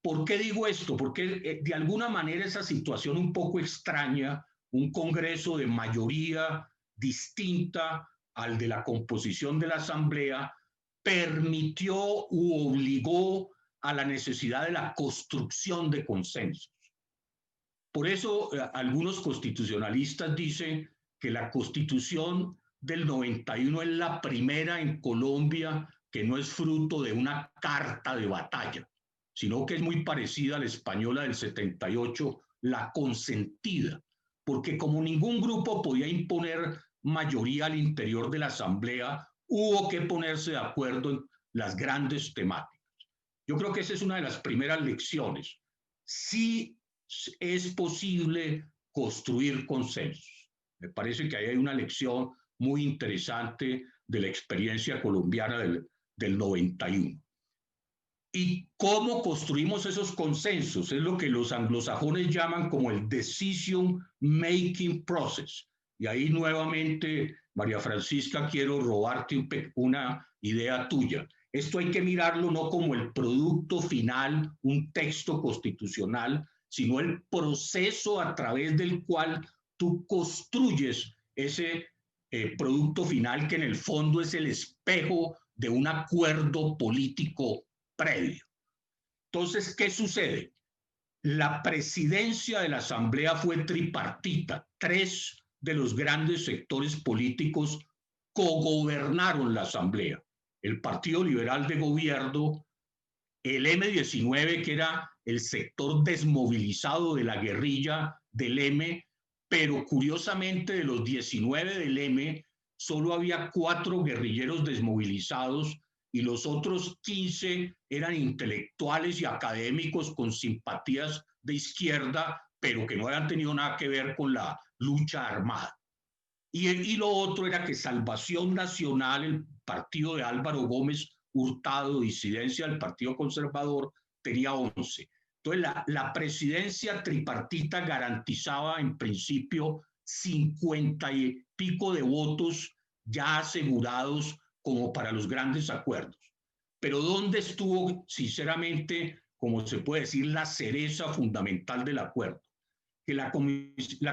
¿Por qué digo esto? Porque de alguna manera esa situación un poco extraña, un Congreso de mayoría distinta al de la composición de la Asamblea, permitió u obligó a la necesidad de la construcción de consensos. Por eso algunos constitucionalistas dicen que la Constitución del 91 es la primera en Colombia que no es fruto de una carta de batalla, sino que es muy parecida a la española del 78, la consentida, porque como ningún grupo podía imponer mayoría al interior de la Asamblea, hubo que ponerse de acuerdo en las grandes temáticas. Yo creo que esa es una de las primeras lecciones. Sí es posible construir consensos. Me parece que ahí hay una lección muy interesante de la experiencia colombiana del 91. ¿Y cómo construimos esos consensos? Es lo que los anglosajones llaman como el decision making process. Y ahí nuevamente, María Francisca, quiero robarte una idea tuya. Esto hay que mirarlo no como el producto final, un texto constitucional, sino el proceso a través del cual tú construyes ese producto final, que en el fondo es el espejo de un acuerdo político previo. Entonces, ¿qué sucede? La presidencia de la Asamblea fue tripartita. 3 de los grandes sectores políticos cogobernaron la Asamblea. El Partido Liberal de Gobierno, el M-19, que era el sector desmovilizado de la guerrilla del M, pero curiosamente de los 19 del M, solo había 4 guerrilleros desmovilizados y los otros 15 eran intelectuales y académicos con simpatías de izquierda, pero que no habían tenido nada que ver con la lucha armada. Y lo otro era que Salvación Nacional, el partido de Álvaro Gómez Hurtado, disidencia del Partido Conservador, tenía 11. Entonces, la presidencia tripartita garantizaba en principio 50 y pico de votos ya asegurados como para los grandes acuerdos. Pero ¿dónde estuvo, sinceramente, como se puede decir, la cereza fundamental del acuerdo? Que la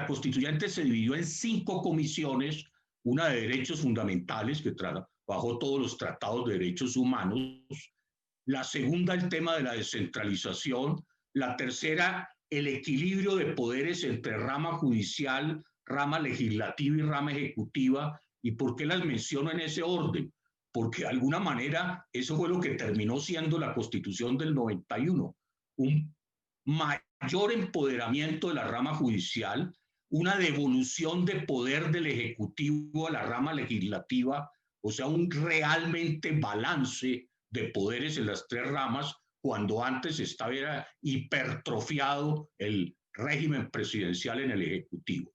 constituyente se dividió en 5 comisiones, una de derechos fundamentales, que trabajó todos los tratados de derechos humanos, la segunda el tema de la descentralización, la tercera el equilibrio de poderes entre rama judicial, rama legislativa y rama ejecutiva. ¿Y por qué las menciono en ese orden? Porque de alguna manera eso fue lo que terminó siendo la Constitución del 91, un mayor empoderamiento de la rama judicial, una devolución de poder del Ejecutivo a la rama legislativa, o sea, un realmente balance de poderes en las 3 ramas, cuando antes estaba hipertrofiado el régimen presidencial en el Ejecutivo.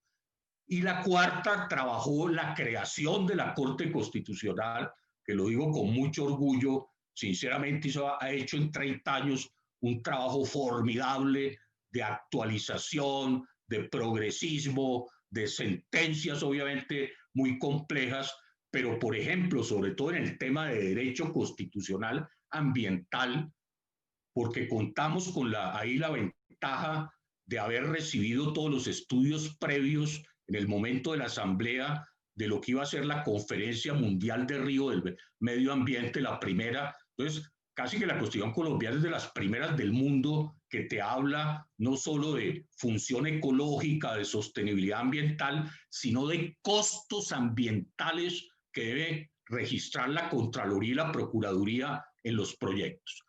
Y la cuarta trabajó la creación de la Corte Constitucional, que lo digo con mucho orgullo, sinceramente ha hecho en 30 años un trabajo formidable de actualización, de progresismo, de sentencias obviamente muy complejas, pero por ejemplo, sobre todo en el tema de derecho constitucional ambiental, porque contamos con ahí la ventaja de haber recibido todos los estudios previos en el momento de la asamblea de lo que iba a ser la Conferencia Mundial de Río del Medio Ambiente, la primera. Entonces, casi que la Constitución colombiana es de las primeras del mundo que te habla no solo de función ecológica, de sostenibilidad ambiental, sino de costos ambientales que debe registrar la Contraloría y la Procuraduría en los proyectos.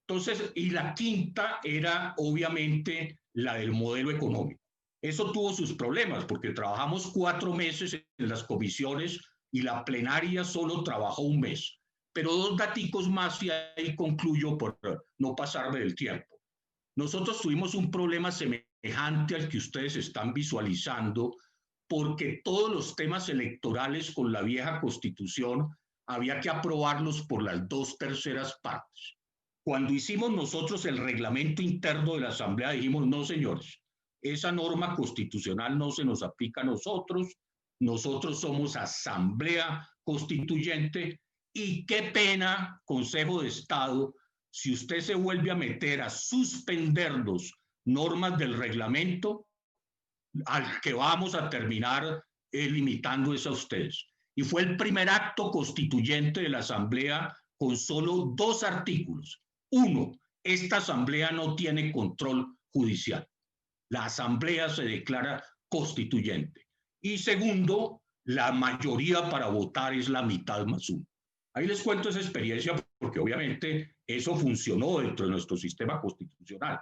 Entonces, y la quinta era obviamente la del modelo económico. Eso tuvo sus problemas porque trabajamos 4 meses en las comisiones y la plenaria solo trabajó 1 mes. Pero 2 daticos más y ahí concluyo por no pasarme del tiempo. Nosotros tuvimos un problema semejante al que ustedes están visualizando porque todos los temas electorales con la vieja Constitución había que aprobarlos por las 2/3 partes. Cuando hicimos nosotros el reglamento interno de la Asamblea dijimos, no señores, esa norma constitucional no se nos aplica a nosotros somos Asamblea Constituyente y qué pena, Consejo de Estado, si usted se vuelve a meter a suspendernos normas del reglamento, al que vamos a terminar limitando es a ustedes. Y fue el primer acto constituyente de la Asamblea con solo 2 artículos. 1, esta Asamblea no tiene control judicial. La Asamblea se declara constituyente. Y segundo, la mayoría para votar es la mitad más 1. Ahí les cuento esa experiencia porque obviamente eso funcionó dentro de nuestro sistema constitucional.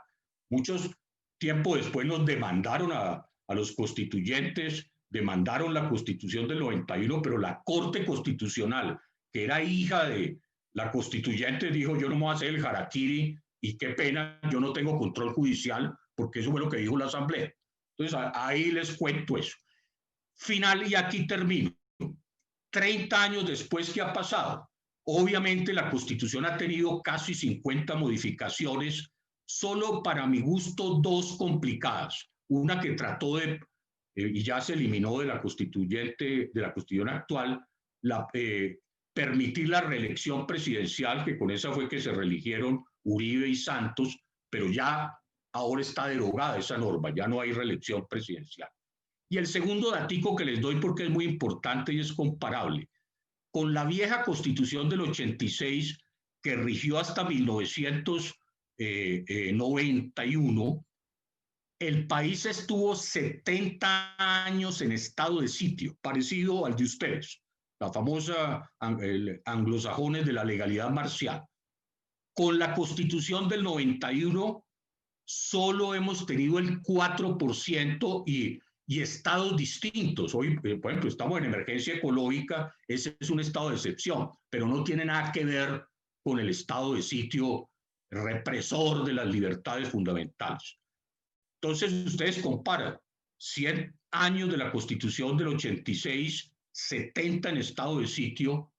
Muchos tiempo después nos demandaron a los constituyentes, demandaron la Constitución del 91, pero la Corte Constitucional, que era hija de la constituyente, dijo yo no me voy a hacer el harakiri y qué pena, yo no tengo control judicial, porque eso fue lo que dijo la Asamblea. Entonces ahí les cuento eso. Final, y aquí termino. 30 años después, ¿qué ha pasado? Obviamente la Constitución ha tenido casi 50 modificaciones, solo para mi gusto 2 complicadas. Una que trató de, y ya se eliminó de la constituyente, de la Constitución actual, permitir la reelección presidencial, que con esa fue que se reeligieron Uribe y Santos, pero ya ahora está derogada esa norma, ya no hay reelección presidencial. Y el segundo datico que les doy porque es muy importante y es comparable, con la vieja Constitución del 86 que rigió hasta 1991, el país estuvo 70 años en estado de sitio, parecido al de ustedes, la famosa anglosajones de la legalidad marcial. Con la Constitución del 91 solo hemos tenido el 4% y estados distintos. Hoy, por ejemplo, estamos en emergencia ecológica, ese es un estado de excepción, pero no tiene nada que ver con el estado de sitio represor de las libertades fundamentales. Entonces ustedes comparan 100 años de la Constitución del 86, 70 en estado de sitio,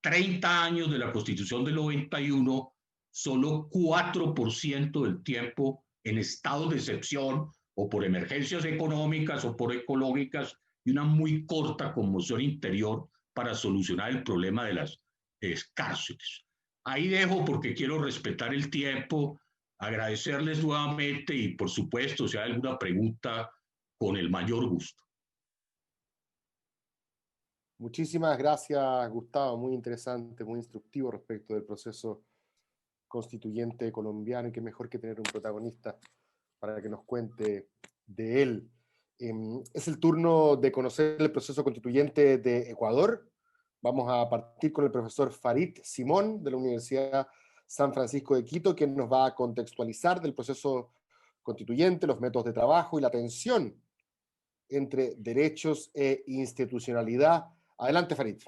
30 años de la Constitución del 91, solo 4% del tiempo en estado de excepción o por emergencias económicas o por ecológicas, y una muy corta conmoción interior para solucionar el problema de las cárceles. Ahí dejo porque quiero respetar el tiempo, agradecerles nuevamente y por supuesto si hay alguna pregunta, con el mayor gusto. Muchísimas gracias, Gustavo. Muy interesante, muy instructivo respecto del proceso constituyente colombiano, y qué mejor que tener un protagonista para que nos cuente de él. Es el turno de conocer el proceso constituyente de Ecuador. Vamos a partir con el profesor Farid Simón de la Universidad San Francisco de Quito, quien nos va a contextualizar del proceso constituyente, los métodos de trabajo y la tensión entre derechos e institucionalidad. Adelante, Farid.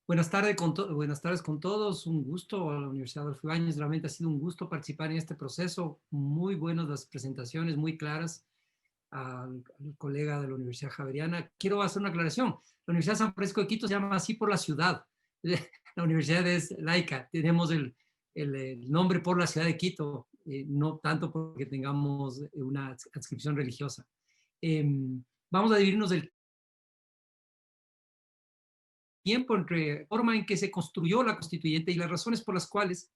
Buenas tardes con todos. Un gusto a la Universidad Adolfo Ibáñez. Realmente ha sido un gusto participar en este proceso. Muy buenas las presentaciones, muy claras. Al colega de la Universidad Javeriana. Quiero hacer una aclaración. La Universidad San Francisco de Quito se llama así por la ciudad. La universidad es laica. Tenemos el nombre por la ciudad de Quito, no tanto porque tengamos una adscripción religiosa. Vamos a dividirnos el tiempo entre la forma en que se construyó la constituyente y las razones por las cuales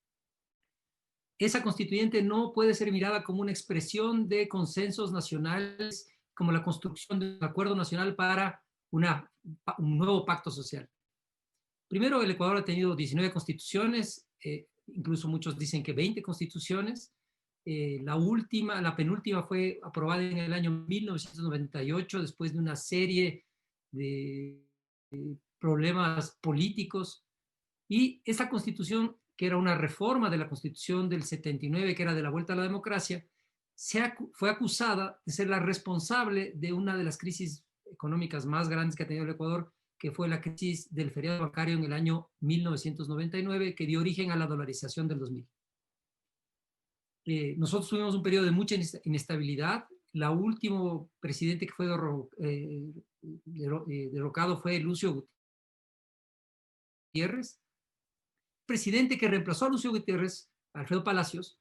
esa constituyente no puede ser mirada como una expresión de consensos nacionales, como la construcción de un acuerdo nacional para un nuevo pacto social. Primero, el Ecuador ha tenido 19 constituciones, incluso muchos dicen que 20 constituciones. La penúltima fue aprobada en el año 1998, después de una serie de problemas políticos. Y esa constitución, que era una reforma de la Constitución del 79, que era de la vuelta a la democracia, fue acusada de ser la responsable de una de las crisis económicas más grandes que ha tenido el Ecuador, que fue la crisis del feriado bancario en el año 1999, que dio origen a la dolarización del 2000. Nosotros tuvimos un periodo de mucha inestabilidad. La último presidente que fue derrocado fue Lucio Gutiérrez. Presidente que reemplazó a Lucio Gutiérrez, Alfredo Palacios,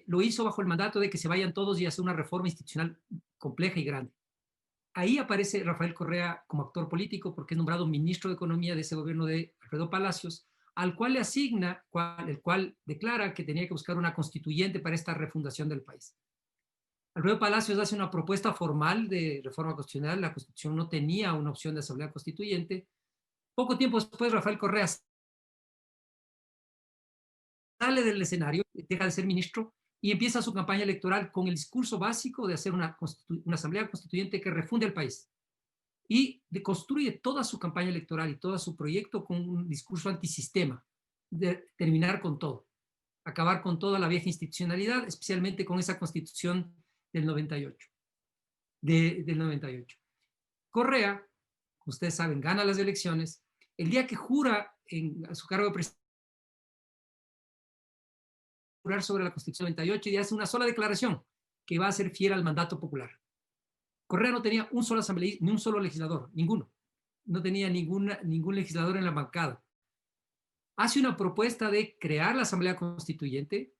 lo hizo bajo el mandato de que se vayan todos y hacer una reforma institucional compleja y grande. Ahí aparece Rafael Correa como actor político porque es nombrado ministro de Economía de ese gobierno de Alfredo Palacios, al cual le asigna, el cual declara que tenía que buscar una constituyente para esta refundación del país. Alfredo Palacios hace una propuesta formal de reforma constitucional. La Constitución no tenía una opción de asamblea constituyente. Poco tiempo después, Rafael Correa sale del escenario, deja de ser ministro y empieza su campaña electoral con el discurso básico de hacer una asamblea constituyente que refunde el país. Y construye toda su campaña electoral y todo su proyecto con un discurso antisistema, de terminar con todo, acabar con toda la vieja institucionalidad, especialmente con esa constitución del 98. Del 98. Correa, ustedes saben, gana las elecciones. El día que jura a su cargo de presidente sobre la Constitución 98 y hace una sola declaración, que va a ser fiel al mandato popular. Correa no tenía un solo asambleísta, ni un solo legislador, ninguno. No tenía ningún legislador en la bancada. Hace una propuesta de crear la Asamblea Constituyente,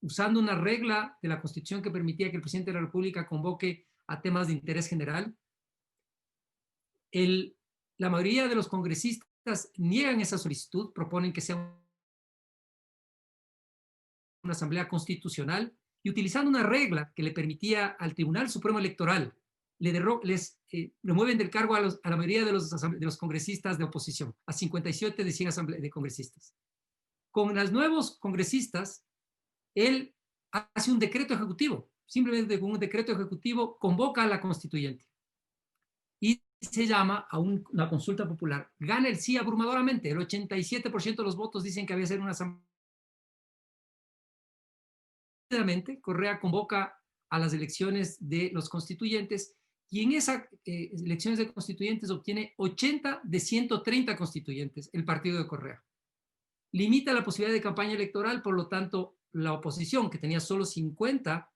usando una regla de la Constitución que permitía que el presidente de la República convoque a temas de interés general. La mayoría de los congresistas niegan esa solicitud, proponen que sea una asamblea constitucional y utilizando una regla que le permitía al Tribunal Supremo Electoral, les remueven del cargo a la mayoría de los congresistas de oposición, a 57 de 100 de congresistas. Con los nuevos congresistas, él hace un decreto ejecutivo, simplemente con un decreto ejecutivo convoca a la constituyente y se llama a una consulta popular. Gana el sí abrumadoramente, el 87% de los votos dicen que había que ser una asamblea. Correa convoca a las elecciones de los constituyentes y en esas elecciones de constituyentes obtiene 80 de 130 constituyentes el partido de Correa. limita la posibilidad de campaña electoral, por lo tanto, la oposición, que tenía solo 50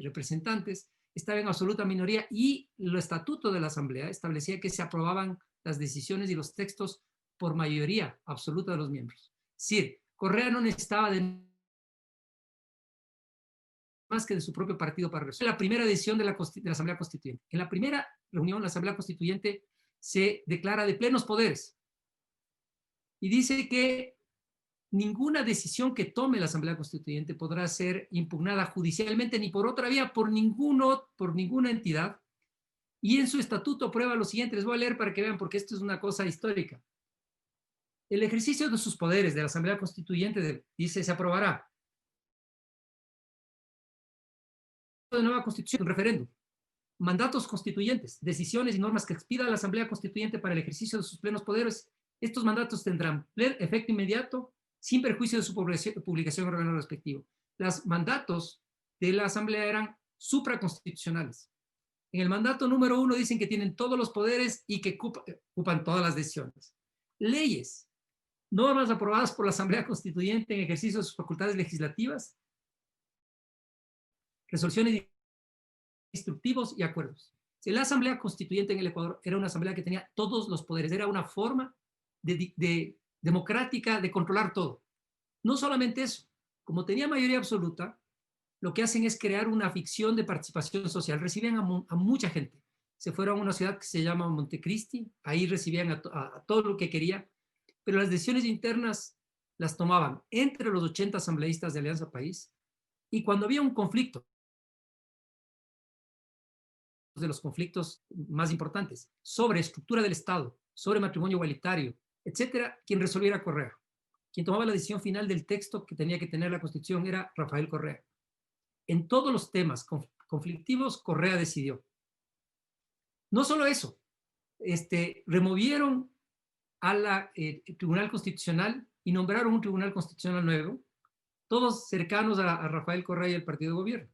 representantes, estaba en absoluta minoría, y el estatuto de la Asamblea establecía que se aprobaban las decisiones y los textos por mayoría absoluta de los miembros. Es decir, Correa no necesitaba de más que de su propio partido para resolver. La primera decisión de la Asamblea Constituyente. En la primera reunión, la Asamblea Constituyente se declara de plenos poderes y dice que ninguna decisión que tome la Asamblea Constituyente podrá ser impugnada judicialmente ni por otra vía por ninguna entidad. Y en su estatuto aprueba lo siguiente, les voy a leer para que vean, porque esto es una cosa histórica. El ejercicio de sus poderes de la Asamblea Constituyente, dice, se aprobará de nueva constitución, un referéndum, mandatos constituyentes, decisiones y normas que expida la Asamblea Constituyente para el ejercicio de sus plenos poderes. Estos mandatos tendrán efecto inmediato, sin perjuicio de su publicación en el órgano respectivo. Los mandatos de la Asamblea eran supraconstitucionales. En el mandato número 1 dicen que tienen todos los poderes y que ocupan todas las decisiones. Leyes, normas aprobadas por la Asamblea Constituyente en ejercicio de sus facultades legislativas, resoluciones instructivos y acuerdos. Si la Asamblea Constituyente en el Ecuador era una asamblea que tenía todos los poderes, era una forma democrática de controlar todo. No solamente eso, como tenía mayoría absoluta, lo que hacen es crear una ficción de participación social. Recibían a mucha gente. Se fueron a una ciudad que se llama Montecristi, ahí recibían a todo lo que quería, pero las decisiones internas las tomaban entre los 80 asambleístas de Alianza País, y cuando había un conflicto, de los conflictos más importantes, sobre estructura del Estado, sobre matrimonio igualitario, etcétera, quien resolviera Correa. Quien tomaba la decisión final del texto que tenía que tener la Constitución era Rafael Correa. En todos los temas conflictivos, Correa decidió. No solo eso, removieron al Tribunal Constitucional y nombraron un Tribunal Constitucional nuevo, todos cercanos a Rafael Correa y el partido de gobierno.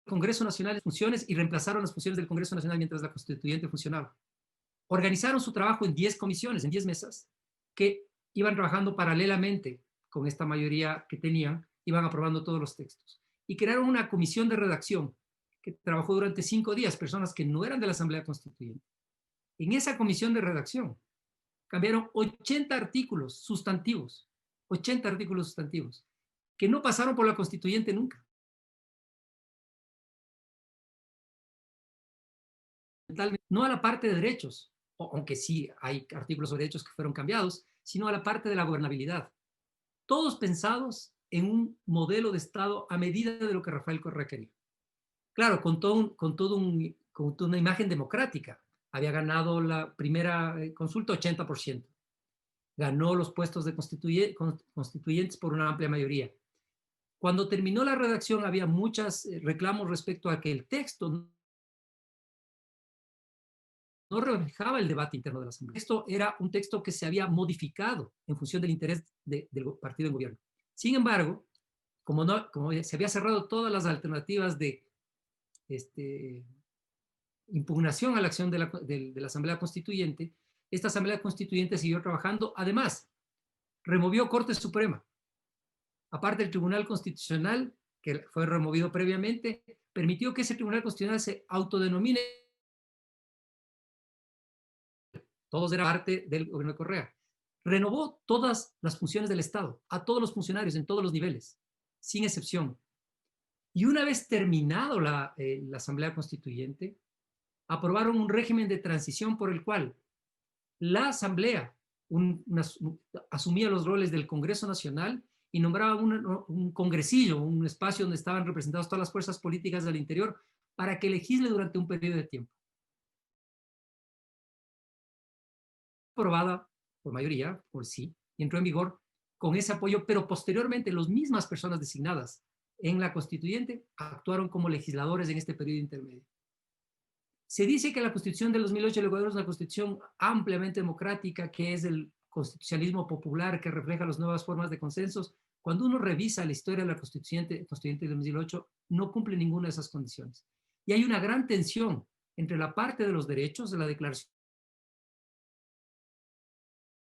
Congreso Nacional funciones y reemplazaron las funciones del Congreso Nacional mientras la Constituyente funcionaba. Organizaron su trabajo en 10 comisiones, en 10 mesas, que iban trabajando paralelamente con esta mayoría que tenían, iban aprobando todos los textos. Y crearon una comisión de redacción que trabajó durante 5 días, personas que no eran de la Asamblea Constituyente. En esa comisión de redacción cambiaron 80 artículos sustantivos, 80 artículos sustantivos, que no pasaron por la Constituyente nunca. No a la parte de derechos, aunque sí hay artículos sobre derechos que fueron cambiados, sino a la parte de la gobernabilidad. Todos pensados en un modelo de Estado a medida de lo que Rafael Correa quería. Claro, con toda una imagen democrática. Había ganado la primera consulta 80%. Ganó los puestos de constituyentes por una amplia mayoría. Cuando terminó la redacción había muchos reclamos respecto a que el texto no reflejaba el debate interno de la Asamblea. Esto era un texto que se había modificado en función del interés del partido en gobierno. Sin embargo, como se había cerrado todas las alternativas de impugnación a la acción de la Asamblea Constituyente, esta Asamblea Constituyente siguió trabajando. Además, removió Corte Suprema. Aparte del Tribunal Constitucional, que fue removido previamente, permitió que ese Tribunal Constitucional se autodenomine. Todos eran parte del gobierno de Correa. Renovó todas las funciones del Estado, a todos los funcionarios en todos los niveles, sin excepción. Y una vez terminado la Asamblea Constituyente, aprobaron un régimen de transición por el cual la Asamblea asumía los roles del Congreso Nacional y nombraba un congresillo, un espacio donde estaban representadas todas las fuerzas políticas del interior para que legisle durante un periodo de tiempo. Aprobada por mayoría, por sí, y entró en vigor con ese apoyo, pero posteriormente las mismas personas designadas en la Constituyente actuaron como legisladores en este periodo intermedio. Se dice que la Constitución del 2008 del Ecuador es una constitución ampliamente democrática, que es el constitucionalismo popular, que refleja las nuevas formas de consensos. Cuando uno revisa la historia de la Constituyente del 2008, no cumple ninguna de esas condiciones. Y hay una gran tensión entre la parte de los derechos de la Declaración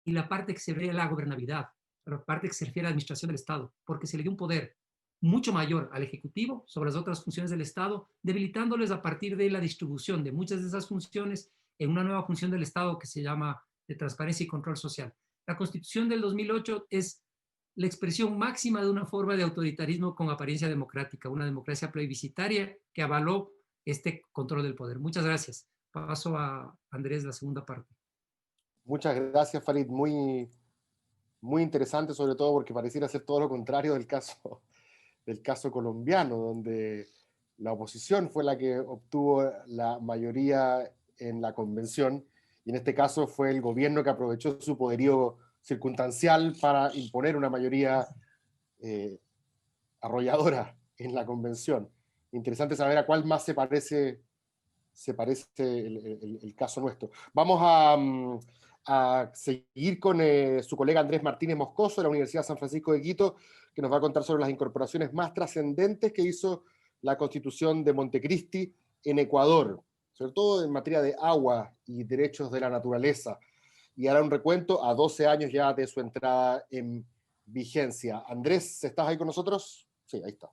y la parte que se refiere a la gobernabilidad, la parte que se refiere a la administración del Estado, porque se le dio un poder mucho mayor al Ejecutivo sobre las otras funciones del Estado, debilitándoles a partir de la distribución de muchas de esas funciones en una nueva función del Estado que se llama de transparencia y control social. La Constitución del 2008 es la expresión máxima de una forma de autoritarismo con apariencia democrática, una democracia plebiscitaria que avaló este control del poder. Muchas gracias. Paso a Andrés la segunda parte. Muchas gracias, Farid. Muy interesante, sobre todo porque pareciera ser todo lo contrario del caso colombiano, donde la oposición fue la que obtuvo la mayoría en la convención, y en este caso fue el gobierno que aprovechó su poderío circunstancial para imponer una mayoría arrolladora en la convención. Interesante saber a cuál más se parece el caso nuestro. Vamos a seguir con su colega Andrés Martínez Moscoso de la Universidad San Francisco de Quito, que nos va a contar sobre las incorporaciones más trascendentes que hizo la Constitución de Montecristi en Ecuador, sobre todo en materia de agua y derechos de la naturaleza, y hará un recuento a 12 años ya de su entrada en vigencia. Andrés, ¿estás ahí con nosotros? Sí, ahí está.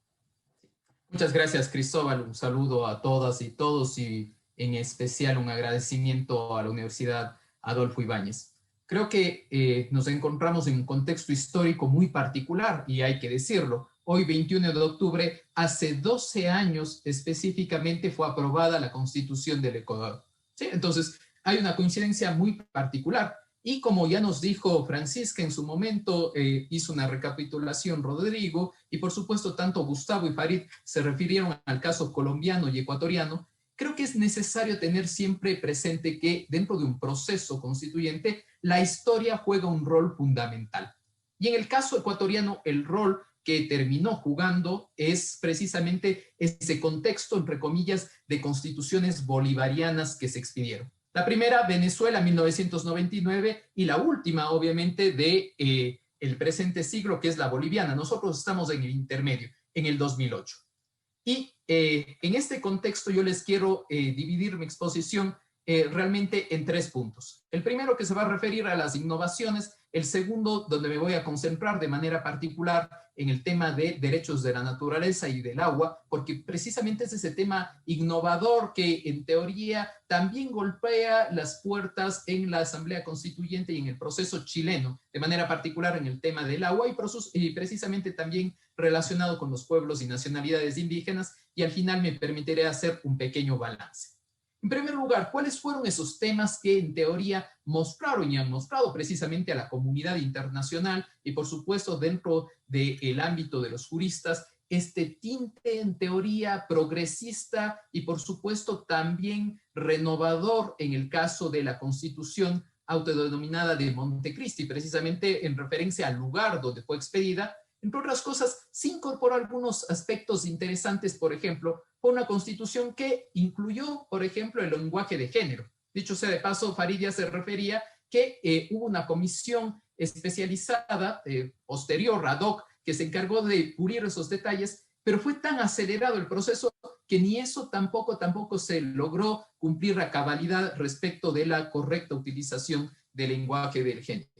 Muchas gracias, Cristóbal. Un saludo a todas y todos, y en especial un agradecimiento a la Universidad Adolfo Ibáñez. Creo que nos encontramos en un contexto histórico muy particular, y hay que decirlo. Hoy, 21 de octubre, hace 12 años específicamente fue aprobada la Constitución del Ecuador. ¿Sí? Entonces, hay una coincidencia muy particular. Y como ya nos dijo Francisca en su momento, hizo una recapitulación Rodrigo, y por supuesto tanto Gustavo y Farid se refirieron al caso colombiano y ecuatoriano. Creo que es necesario tener siempre presente que dentro de un proceso constituyente, la historia juega un rol fundamental. Y en el caso ecuatoriano, el rol que terminó jugando es precisamente ese contexto, entre comillas, de constituciones bolivarianas que se expidieron. La primera, Venezuela, 1999, y la última, obviamente, de el presente siglo, que es la boliviana. Nosotros estamos en el intermedio, en el 2008. Y en este contexto yo les quiero dividir mi exposición realmente en 3 puntos. El primero, que se va a referir a las innovaciones. El segundo, donde me voy a concentrar de manera particular en el tema de derechos de la naturaleza y del agua, porque precisamente es ese tema innovador que en teoría también golpea las puertas en la Asamblea Constituyente y en el proceso chileno, de manera particular en el tema del agua, y precisamente también relacionado con los pueblos y nacionalidades indígenas, y al final me permitiré hacer un pequeño balance. En primer lugar, ¿cuáles fueron esos temas que en teoría mostraron y han mostrado precisamente a la comunidad internacional y por supuesto dentro del ámbito de los juristas este tinte en teoría progresista y por supuesto también renovador en el caso de la Constitución autodenominada de Montecristi, precisamente en referencia al lugar donde fue expedida? Entre otras cosas, se incorporó algunos aspectos interesantes. Por ejemplo, fue una constitución que incluyó, por ejemplo, el lenguaje de género. Dicho sea de paso, Farid ya se refería que hubo una comisión especializada, posterior ad hoc, que se encargó de pulir esos detalles, pero fue tan acelerado el proceso que ni eso tampoco se logró cumplir a cabalidad respecto de la correcta utilización del lenguaje del género.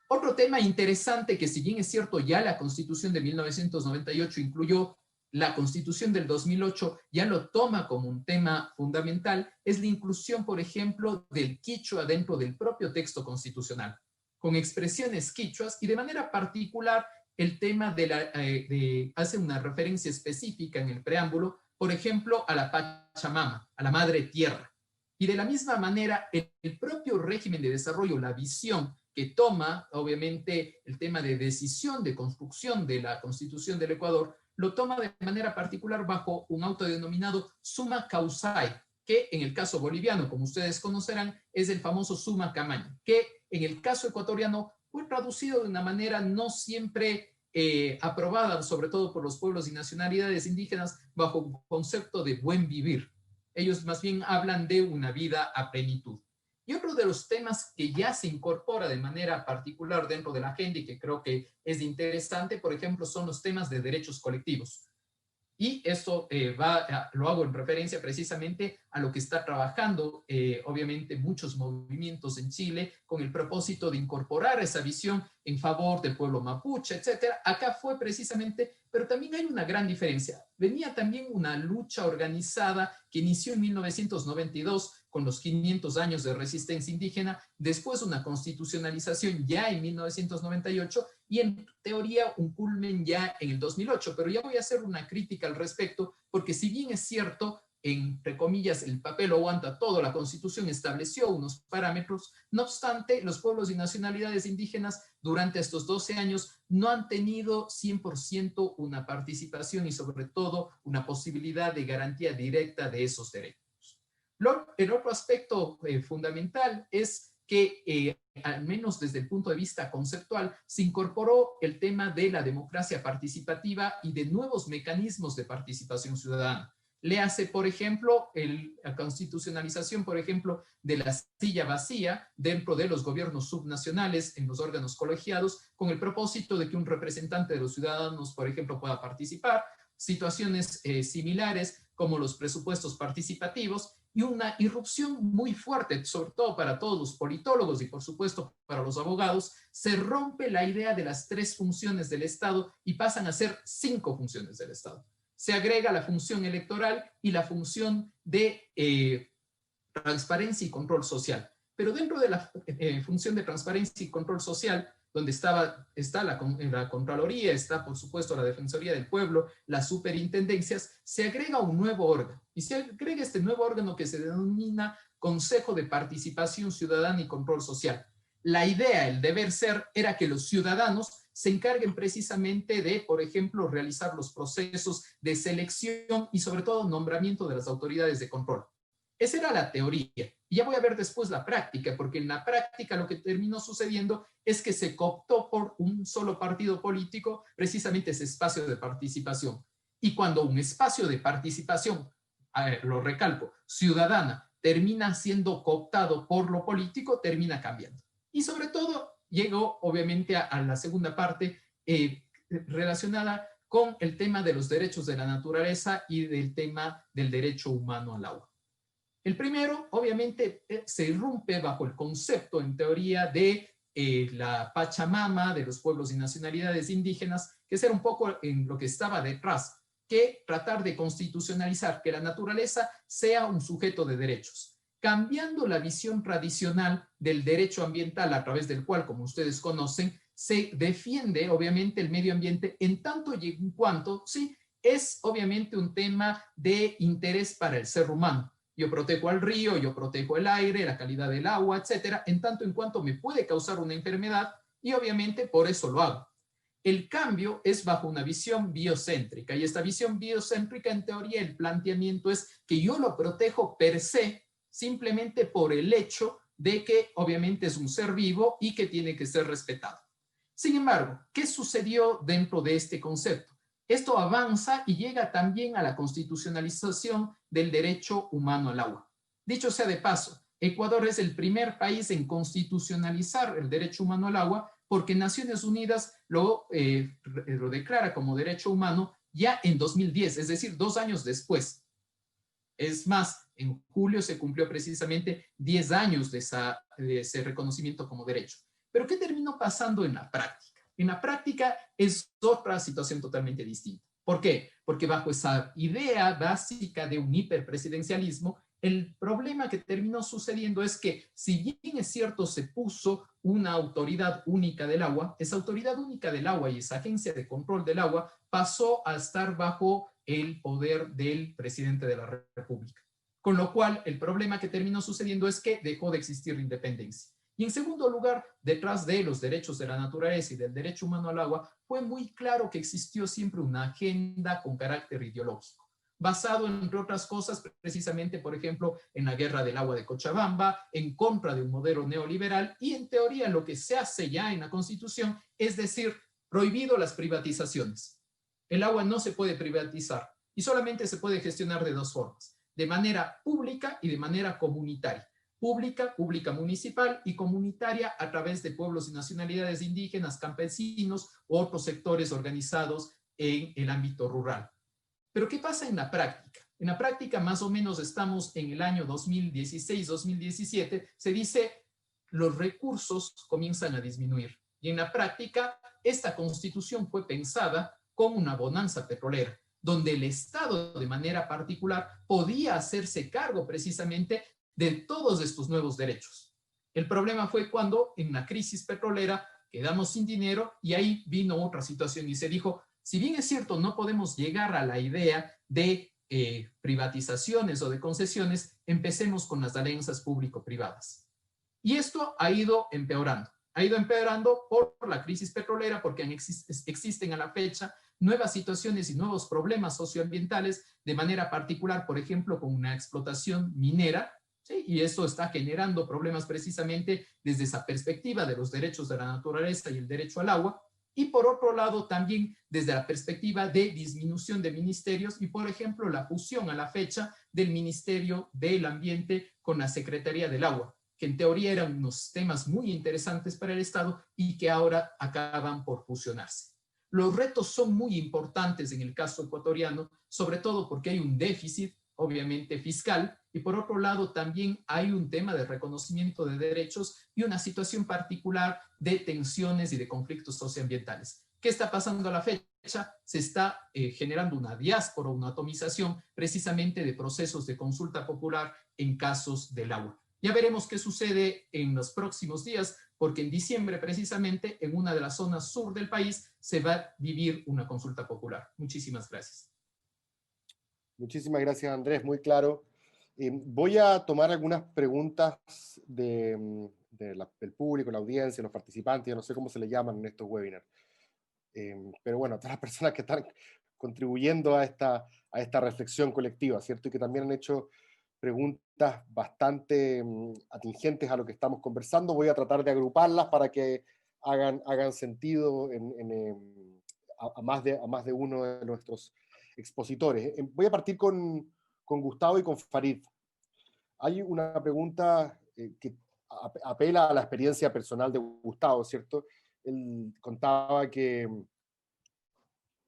Otro tema interesante que, si bien es cierto, ya la Constitución de 1998 incluyó, la Constitución del 2008 ya lo toma como un tema fundamental, es la inclusión, por ejemplo, del quichua dentro del propio texto constitucional, con expresiones quichuas, y de manera particular el tema hace una referencia específica en el preámbulo, por ejemplo, a la Pachamama, a la Madre Tierra. Y de la misma manera, el propio régimen de desarrollo, la visión que toma, obviamente, el tema de decisión de construcción de la Constitución del Ecuador, lo toma de manera particular bajo un autodenominado summa causae, que en el caso boliviano, como ustedes conocerán, es el famoso summa camaño, que en el caso ecuatoriano fue traducido de una manera no siempre aprobada, sobre todo por los pueblos y nacionalidades indígenas, bajo un concepto de buen vivir. Ellos más bien hablan de una vida a plenitud. Y otro de los temas que ya se incorpora de manera particular dentro de la agenda y que creo que es interesante, por ejemplo, son los temas de derechos colectivos. Y eso lo hago en referencia precisamente a lo que está trabajando, obviamente, muchos movimientos en Chile con el propósito de incorporar esa visión en favor del pueblo mapuche, etcétera. Acá fue precisamente, pero también hay una gran diferencia. Venía también una lucha organizada que inició en 1992 con los 500 años de resistencia indígena, después una constitucionalización ya en 1998 y en teoría un culmen ya en el 2008. Pero ya voy a hacer una crítica al respecto, porque si bien es cierto, entre comillas, el papel aguanta todo, la Constitución estableció unos parámetros, no obstante, los pueblos y nacionalidades indígenas durante estos 12 años no han tenido 100% una participación y sobre todo una posibilidad de garantía directa de esos derechos. El otro aspecto fundamental es que, al menos desde el punto de vista conceptual, se incorporó el tema de la democracia participativa y de nuevos mecanismos de participación ciudadana. Le hace, por ejemplo, la constitucionalización, por ejemplo, de la silla vacía dentro de los gobiernos subnacionales en los órganos colegiados, con el propósito de que un representante de los ciudadanos, por ejemplo, pueda participar, situaciones similares como los presupuestos participativos, y una irrupción muy fuerte, sobre todo para todos los politólogos y por supuesto para los abogados. Se rompe la idea de las 3 funciones del Estado y pasan a ser 5 funciones del Estado. Se agrega la función electoral y la función de transparencia y control social. Pero dentro de la función de transparencia y control social, donde está la Contraloría, está por supuesto la Defensoría del Pueblo, las superintendencias, se agrega un nuevo órgano. Y se agrega este nuevo órgano que se denomina Consejo de Participación Ciudadana y Control Social. La idea, el deber ser, era que los ciudadanos se encarguen precisamente de, por ejemplo, realizar los procesos de selección y sobre todo nombramiento de las autoridades de control. Esa era la teoría. Y ya voy a ver después la práctica, porque en la práctica lo que terminó sucediendo es que se cooptó por un solo partido político precisamente ese espacio de participación. Y cuando un espacio de participación, lo recalco, ciudadana, termina siendo cooptado por lo político, termina cambiando. Y sobre todo, llegó obviamente a la segunda parte relacionada con el tema de los derechos de la naturaleza y del tema del derecho humano al agua. El primero, obviamente, se irrumpe bajo el concepto, en teoría, de la Pachamama, de los pueblos y nacionalidades indígenas, que era un poco en lo que estaba detrás, que tratar de constitucionalizar que la naturaleza sea un sujeto de derechos, cambiando la visión tradicional del derecho ambiental a través del cual, como ustedes conocen, se defiende, obviamente, el medio ambiente en tanto y en cuanto, sí, es obviamente un tema de interés para el ser humano. Yo protejo al río, yo protejo el aire, la calidad del agua, etcétera, en tanto en cuanto me puede causar una enfermedad y obviamente por eso lo hago. El cambio es bajo una visión biocéntrica y esta visión biocéntrica, en teoría, el planteamiento es que yo lo protejo per se simplemente por el hecho de que obviamente es un ser vivo y que tiene que ser respetado. Sin embargo, ¿qué sucedió dentro de este concepto? Esto avanza y llega también a la constitucionalización del derecho humano al agua. Dicho sea de paso, Ecuador es el primer país en constitucionalizar el derecho humano al agua porque Naciones Unidas lo declara como derecho humano ya en 2010, es decir, 2 años después. Es más, en julio se cumplió precisamente 10 años de ese reconocimiento como derecho. Pero ¿qué terminó pasando en la práctica? En la práctica es otra situación totalmente distinta. ¿Por qué? Porque bajo esa idea básica de un hiperpresidencialismo, el problema que terminó sucediendo es que, si bien es cierto, se puso una autoridad única del agua, esa autoridad única del agua y esa agencia de control del agua pasó a estar bajo el poder del presidente de la República. Con lo cual, el problema que terminó sucediendo es que dejó de existir independencia. Y en segundo lugar, detrás de los derechos de la naturaleza y del derecho humano al agua, fue muy claro que existió siempre una agenda con carácter ideológico, basado, entre otras cosas, precisamente, por ejemplo, en la guerra del agua de Cochabamba, en contra de un modelo neoliberal, y en teoría lo que se hace ya en la Constitución, es decir, prohibido las privatizaciones. El agua no se puede privatizar y solamente se puede gestionar de 2 formas, de manera pública y de manera comunitaria. Pública municipal y comunitaria a través de pueblos y nacionalidades indígenas, campesinos u otros sectores organizados en el ámbito rural. Pero ¿qué pasa en la práctica? En la práctica, más o menos estamos en el año 2016-2017, se dice los recursos comienzan a disminuir. Y en la práctica, esta constitución fue pensada como una bonanza petrolera, donde el Estado de manera particular podía hacerse cargo precisamente de todos estos nuevos derechos. El problema fue cuando en la crisis petrolera quedamos sin dinero y ahí vino otra situación y se dijo, si bien es cierto, no podemos llegar a la idea de privatizaciones o de concesiones, empecemos con las alianzas público-privadas. Y esto ha ido empeorando por la crisis petrolera, porque existen a la fecha nuevas situaciones y nuevos problemas socioambientales, de manera particular, por ejemplo, con una explotación minera, ¿sí? Y esto está generando problemas precisamente desde esa perspectiva de los derechos de la naturaleza y el derecho al agua, y por otro lado también desde la perspectiva de disminución de ministerios y, por ejemplo, la fusión a la fecha del Ministerio del Ambiente con la Secretaría del Agua, que en teoría eran unos temas muy interesantes para el Estado y que ahora acaban por fusionarse. Los retos son muy importantes en el caso ecuatoriano, sobre todo porque hay un déficit, obviamente, fiscal, y por otro lado también hay un tema de reconocimiento de derechos y una situación particular de tensiones y de conflictos socioambientales. ¿Qué está pasando a la fecha? Se está generando una diáspora, una atomización precisamente de procesos de consulta popular en casos del agua. Ya veremos qué sucede en los próximos días, porque en diciembre precisamente en una de las zonas sur del país se va a vivir una consulta popular. Muchísimas gracias. Muchísimas gracias, Andrés, muy claro. Voy a tomar algunas preguntas del público, la audiencia, los participantes, yo no sé cómo se le llaman en estos webinars. Pero bueno, todas las personas que están contribuyendo a esta reflexión colectiva, ¿cierto? Y que también han hecho preguntas bastante atingentes a lo que estamos conversando. Voy a tratar de agruparlas para que hagan sentido a más de uno de nuestros expositores. Voy a partir con Gustavo y con Farid. Hay una pregunta que apela a la experiencia personal de Gustavo, ¿cierto? Él contaba que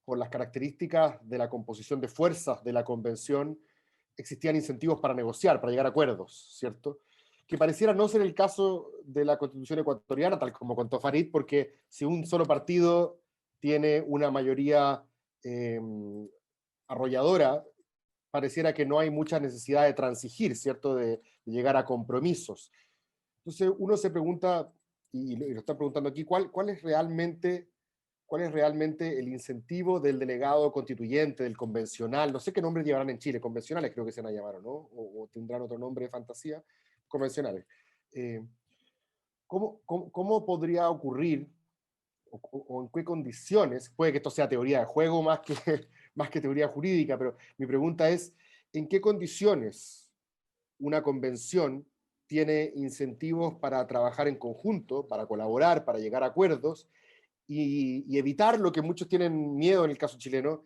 por las características de la composición de fuerzas de la convención existían incentivos para negociar, para llegar a acuerdos, ¿cierto? Que pareciera no ser el caso de la Constitución ecuatoriana, tal como contó Farid, porque si un solo partido tiene una mayoría arrolladora, pareciera que no hay mucha necesidad de transigir, ¿cierto? De llegar a compromisos. Entonces uno se pregunta, y lo está preguntando aquí, ¿cuál es realmente el incentivo del delegado constituyente, del convencional? No sé qué nombre llevarán en Chile, convencionales creo que se van a llamar, ¿no? O tendrán otro nombre de fantasía, convencionales. ¿Cómo podría ocurrir, o en qué condiciones, puede que esto sea teoría de juego más que teoría jurídica, pero mi pregunta es, ¿en qué condiciones una convención tiene incentivos para trabajar en conjunto, para colaborar, para llegar a acuerdos, y evitar lo que muchos tienen miedo en el caso chileno,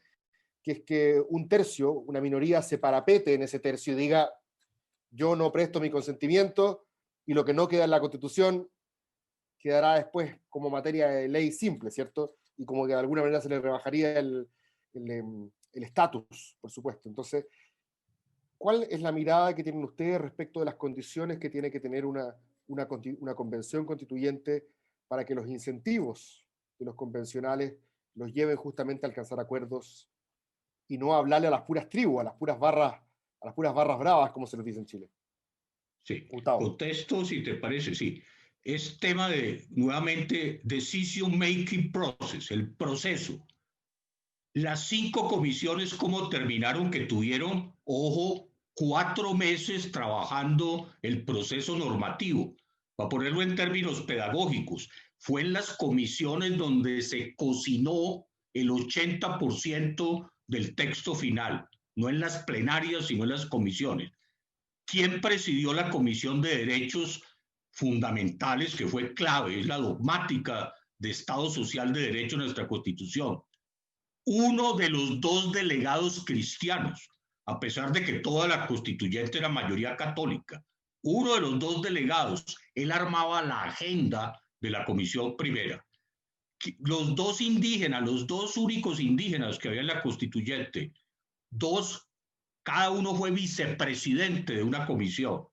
que es que un tercio, una minoría, se parapete en ese tercio y diga, yo no presto mi consentimiento, y lo que no queda en la Constitución quedará después como materia de ley simple, ¿cierto? Y como que de alguna manera se le rebajaría el estatus, por supuesto. Entonces, ¿cuál es la mirada que tienen ustedes respecto de las condiciones que tiene que tener una convención constituyente para que los incentivos de los convencionales los lleven justamente a alcanzar acuerdos y no hablarle a las puras tribus, a las puras barras bravas, como se les dice en Chile? Sí, Gustavo. contesto si te parece, sí. Es tema de, nuevamente, decision making process, el proceso. Las 5 comisiones, ¿cómo terminaron? Que tuvieron, ojo, 4 meses trabajando el proceso normativo. Para ponerlo en términos pedagógicos, fue en las comisiones donde se cocinó el 80% del texto final, no en las plenarias, sino en las comisiones. ¿Quién presidió la Comisión de Derechos Fundamentales, que fue clave, es la dogmática de Estado Social de Derecho en nuestra Constitución? Uno de los 2 delegados cristianos, a pesar de que toda la constituyente era mayoría católica, uno de los 2 delegados, él armaba la agenda de la comisión primera. Los 2 indígenas, los 2 únicos indígenas que había en la constituyente, cada uno fue vicepresidente de una comisión.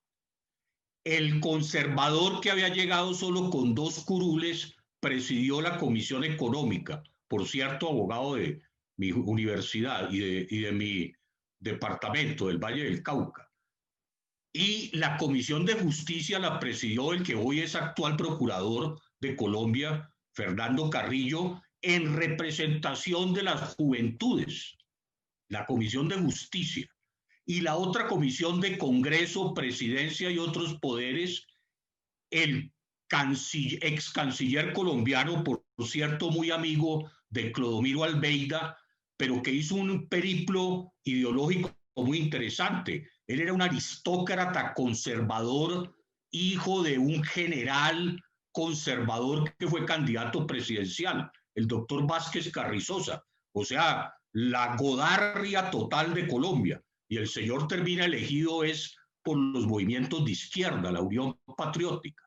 El conservador, que había llegado solo con 2 curules, presidió la comisión económica, por cierto, abogado de mi universidad y de mi departamento del Valle del Cauca. Y la comisión de justicia la presidió el que hoy es actual procurador de Colombia, Fernando Carrillo, en representación de las juventudes, la comisión de justicia. Y la otra comisión de Congreso, Presidencia y otros poderes, el ex canciller colombiano, por cierto, muy amigo de Clodomiro Almeida, pero que hizo un periplo ideológico muy interesante. Él era un aristócrata conservador, hijo de un general conservador que fue candidato presidencial, el doctor Vázquez Carrizosa, o sea, la Godarria total de Colombia. Y el señor termina elegido es por los movimientos de izquierda, la Unión Patriótica.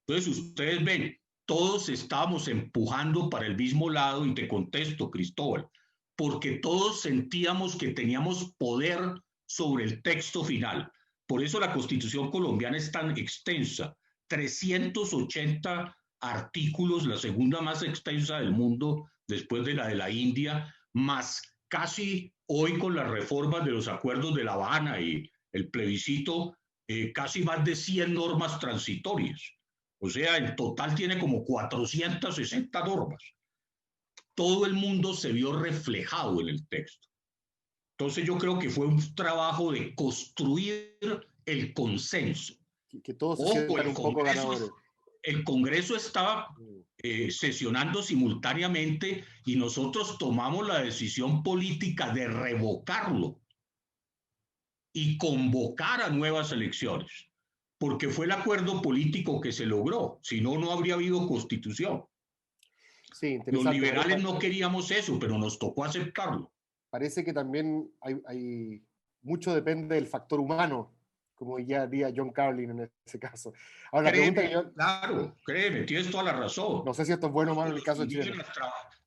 Entonces ustedes ven, todos estábamos empujando para el mismo lado, y te contesto, Cristóbal, porque todos sentíamos que teníamos poder sobre el texto final. Por eso la Constitución colombiana es tan extensa, 380 artículos, la segunda más extensa del mundo después de la India, más casi hoy con las reformas de los acuerdos de La Habana y el plebiscito, casi más de 100 normas transitorias. O sea, en total tiene como 460 normas. Todo el mundo se vio reflejado en el texto. Entonces yo creo que fue un trabajo de construir el consenso. Que todos se sientan un poco ganadores. El Congreso estaba sesionando simultáneamente y nosotros tomamos la decisión política de revocarlo y convocar a nuevas elecciones, porque fue el acuerdo político que se logró, si no, no habría habido constitución. Sí, los liberales no queríamos eso, pero nos tocó aceptarlo. Parece que también hay mucho depende del factor humano, como ya diría John Carlin en ese caso. Ahora, claro, créeme, tienes toda la razón. No sé si esto es bueno o malo en el caso de Chile.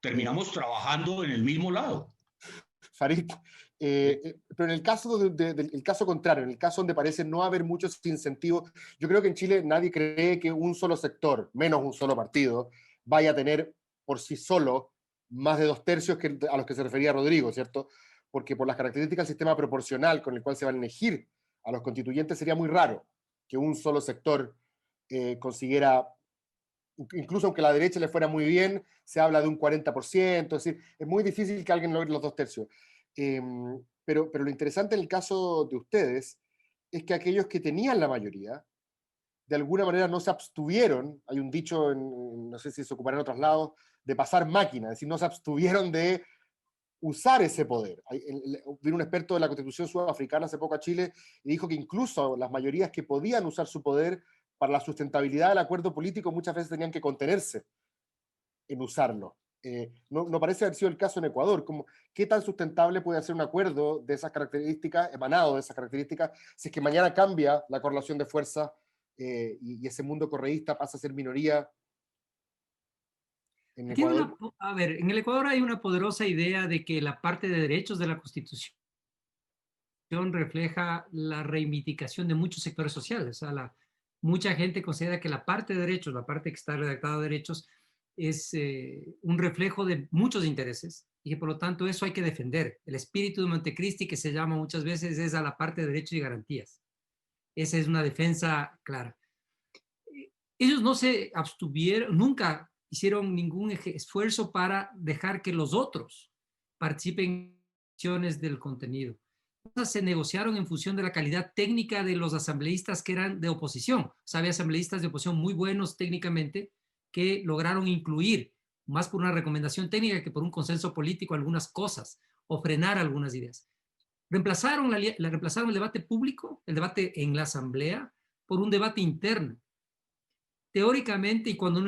Terminamos trabajando en el mismo lado. Farid, pero en el caso, el caso contrario, en el caso donde parece no haber muchos incentivos, yo creo que en Chile nadie cree que un solo sector, menos un solo partido, vaya a tener por sí solo más de 2/3 a los que se refería Rodrigo, ¿cierto? Porque por las características del sistema proporcional con el cual se van a elegir a los constituyentes, sería muy raro que un solo sector consiguiera, incluso aunque a la derecha le fuera muy bien, se habla de un 40%, es decir, es muy difícil que alguien logre los 2/3. Pero lo interesante en el caso de ustedes es que aquellos que tenían la mayoría, de alguna manera no se abstuvieron, hay un dicho, no sé si se ocupará en otros lados, de pasar máquina, es decir, no se abstuvieron de usar ese poder. Vino un experto de la Constitución sudafricana hace poco a Chile y dijo que incluso las mayorías que podían usar su poder para la sustentabilidad del acuerdo político muchas veces tenían que contenerse en usarlo. No parece haber sido el caso en Ecuador. ¿Qué tan sustentable puede ser un acuerdo de esas características, emanado de esas características, si es que mañana cambia la correlación de fuerzas y ese mundo correísta pasa a ser minoría en Ecuador? En el Ecuador hay una poderosa idea de que la parte de derechos de la Constitución refleja la reivindicación de muchos sectores sociales. O sea, mucha gente considera que la parte de derechos, la parte que está redactada de derechos, es un reflejo de muchos intereses y que por lo tanto eso hay que defender. El espíritu de Montecristi, que se llama muchas veces, es a la parte de derechos y garantías. Esa es una defensa clara. Ellos no se abstuvieron, nunca hicieron ningún esfuerzo para dejar que los otros participen en acciones del contenido. Se negociaron en función de la calidad técnica de los asambleístas que eran de oposición. O sea, había asambleístas de oposición muy buenos técnicamente que lograron incluir, más por una recomendación técnica que por un consenso político, algunas cosas o frenar algunas ideas. Reemplazaron el debate público, el debate en la asamblea, por un debate interno. Teóricamente, y cuando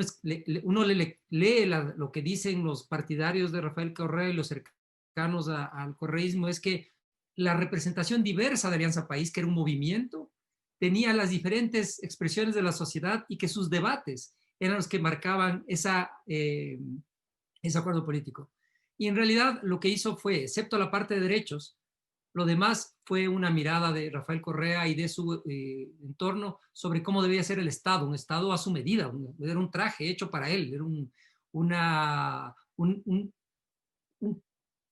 uno lee lo que dicen los partidarios de Rafael Correa y los cercanos al correísmo, es que la representación diversa de Alianza País, que era un movimiento, tenía las diferentes expresiones de la sociedad y que sus debates eran los que marcaban ese acuerdo político. Y en realidad lo que hizo fue, excepto la parte de derechos, Lo demás fue una mirada de Rafael Correa y de su entorno sobre cómo debía ser el Estado, un Estado a su medida, era un traje hecho para él, era un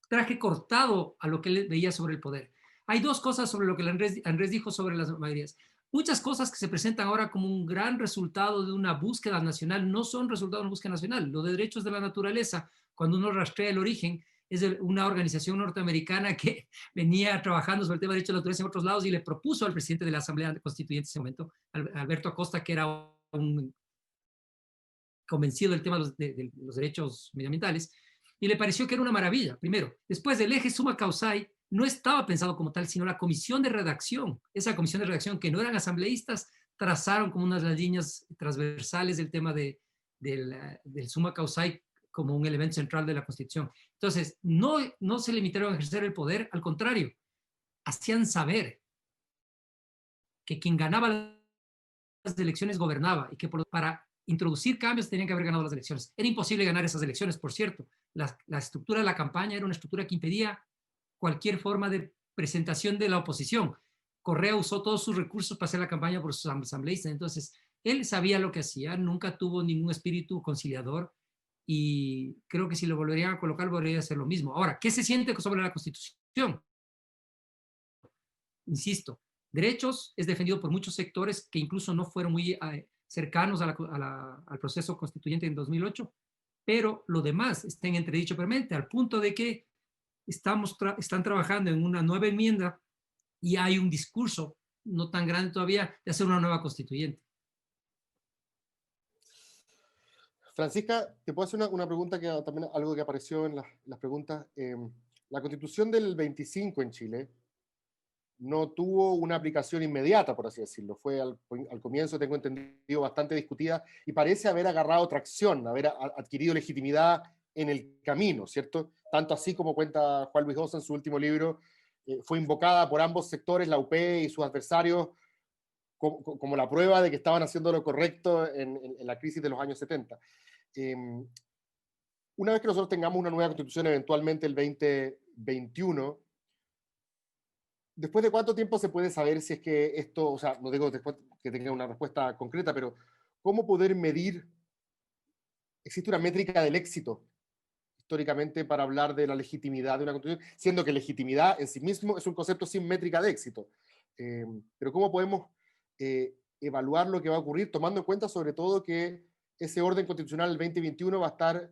traje cortado a lo que él veía sobre el poder. Hay dos cosas sobre lo que Andrés dijo sobre las mayorías. Muchas cosas que se presentan ahora como un gran resultado de una búsqueda nacional no son resultado de una búsqueda nacional. Lo de derechos de la naturaleza, cuando uno rastrea el origen, es una organización norteamericana que venía trabajando sobre el tema de derechos de la naturaleza en otros lados y le propuso al presidente de la Asamblea Constituyente en ese momento, Alberto Acosta, que era un convencido del tema de los derechos medioambientales, y le pareció que era una maravilla, primero. Después, del eje summa causae no estaba pensado como tal, sino la comisión de redacción. Esa comisión de redacción, que no eran asambleístas, trazaron como unas líneas transversales del tema del summa causae como un elemento central de la Constitución. Entonces, no se limitaron a ejercer el poder, al contrario, hacían saber que quien ganaba las elecciones gobernaba y que para introducir cambios tenían que haber ganado las elecciones. Era imposible ganar esas elecciones, por cierto. La estructura de la campaña era una estructura que impedía cualquier forma de presentación de la oposición. Correa usó todos sus recursos para hacer la campaña por sus asambleístas. Entonces, él sabía lo que hacía, nunca tuvo ningún espíritu conciliador y creo que si lo volverían a colocar, volvería a hacer lo mismo. Ahora, ¿qué se siente sobre la Constitución? Insisto, derechos es defendido por muchos sectores que incluso no fueron muy cercanos al proceso constituyente en 2008, pero lo demás está en entredicho permanente, al punto de que están trabajando en una nueva enmienda y hay un discurso no tan grande todavía de hacer una nueva constituyente. Francisca, te puedo hacer una pregunta que también algo que apareció en las preguntas. La Constitución del 25 en Chile no tuvo una aplicación inmediata, por así decirlo. Fue al comienzo, tengo entendido, bastante discutida y parece haber agarrado tracción, haber adquirido legitimidad en el camino, ¿cierto? Tanto así como cuenta Juan Luis Ossa en su último libro, fue invocada por ambos sectores, la UP y sus adversarios, como la prueba de que estaban haciendo lo correcto en la crisis de los años 70. Una vez que nosotros tengamos una nueva constitución, eventualmente el 2021, ¿después de cuánto tiempo se puede saber si es que esto, o sea, no digo después que tenga una respuesta concreta, pero cómo poder medir? ¿Existe una métrica del éxito históricamente para hablar de la legitimidad de una constitución? Siendo que legitimidad en sí mismo es un concepto sin métrica de éxito. Pero ¿cómo podemos evaluar lo que va a ocurrir, tomando en cuenta sobre todo que ese orden constitucional del 2021 va a estar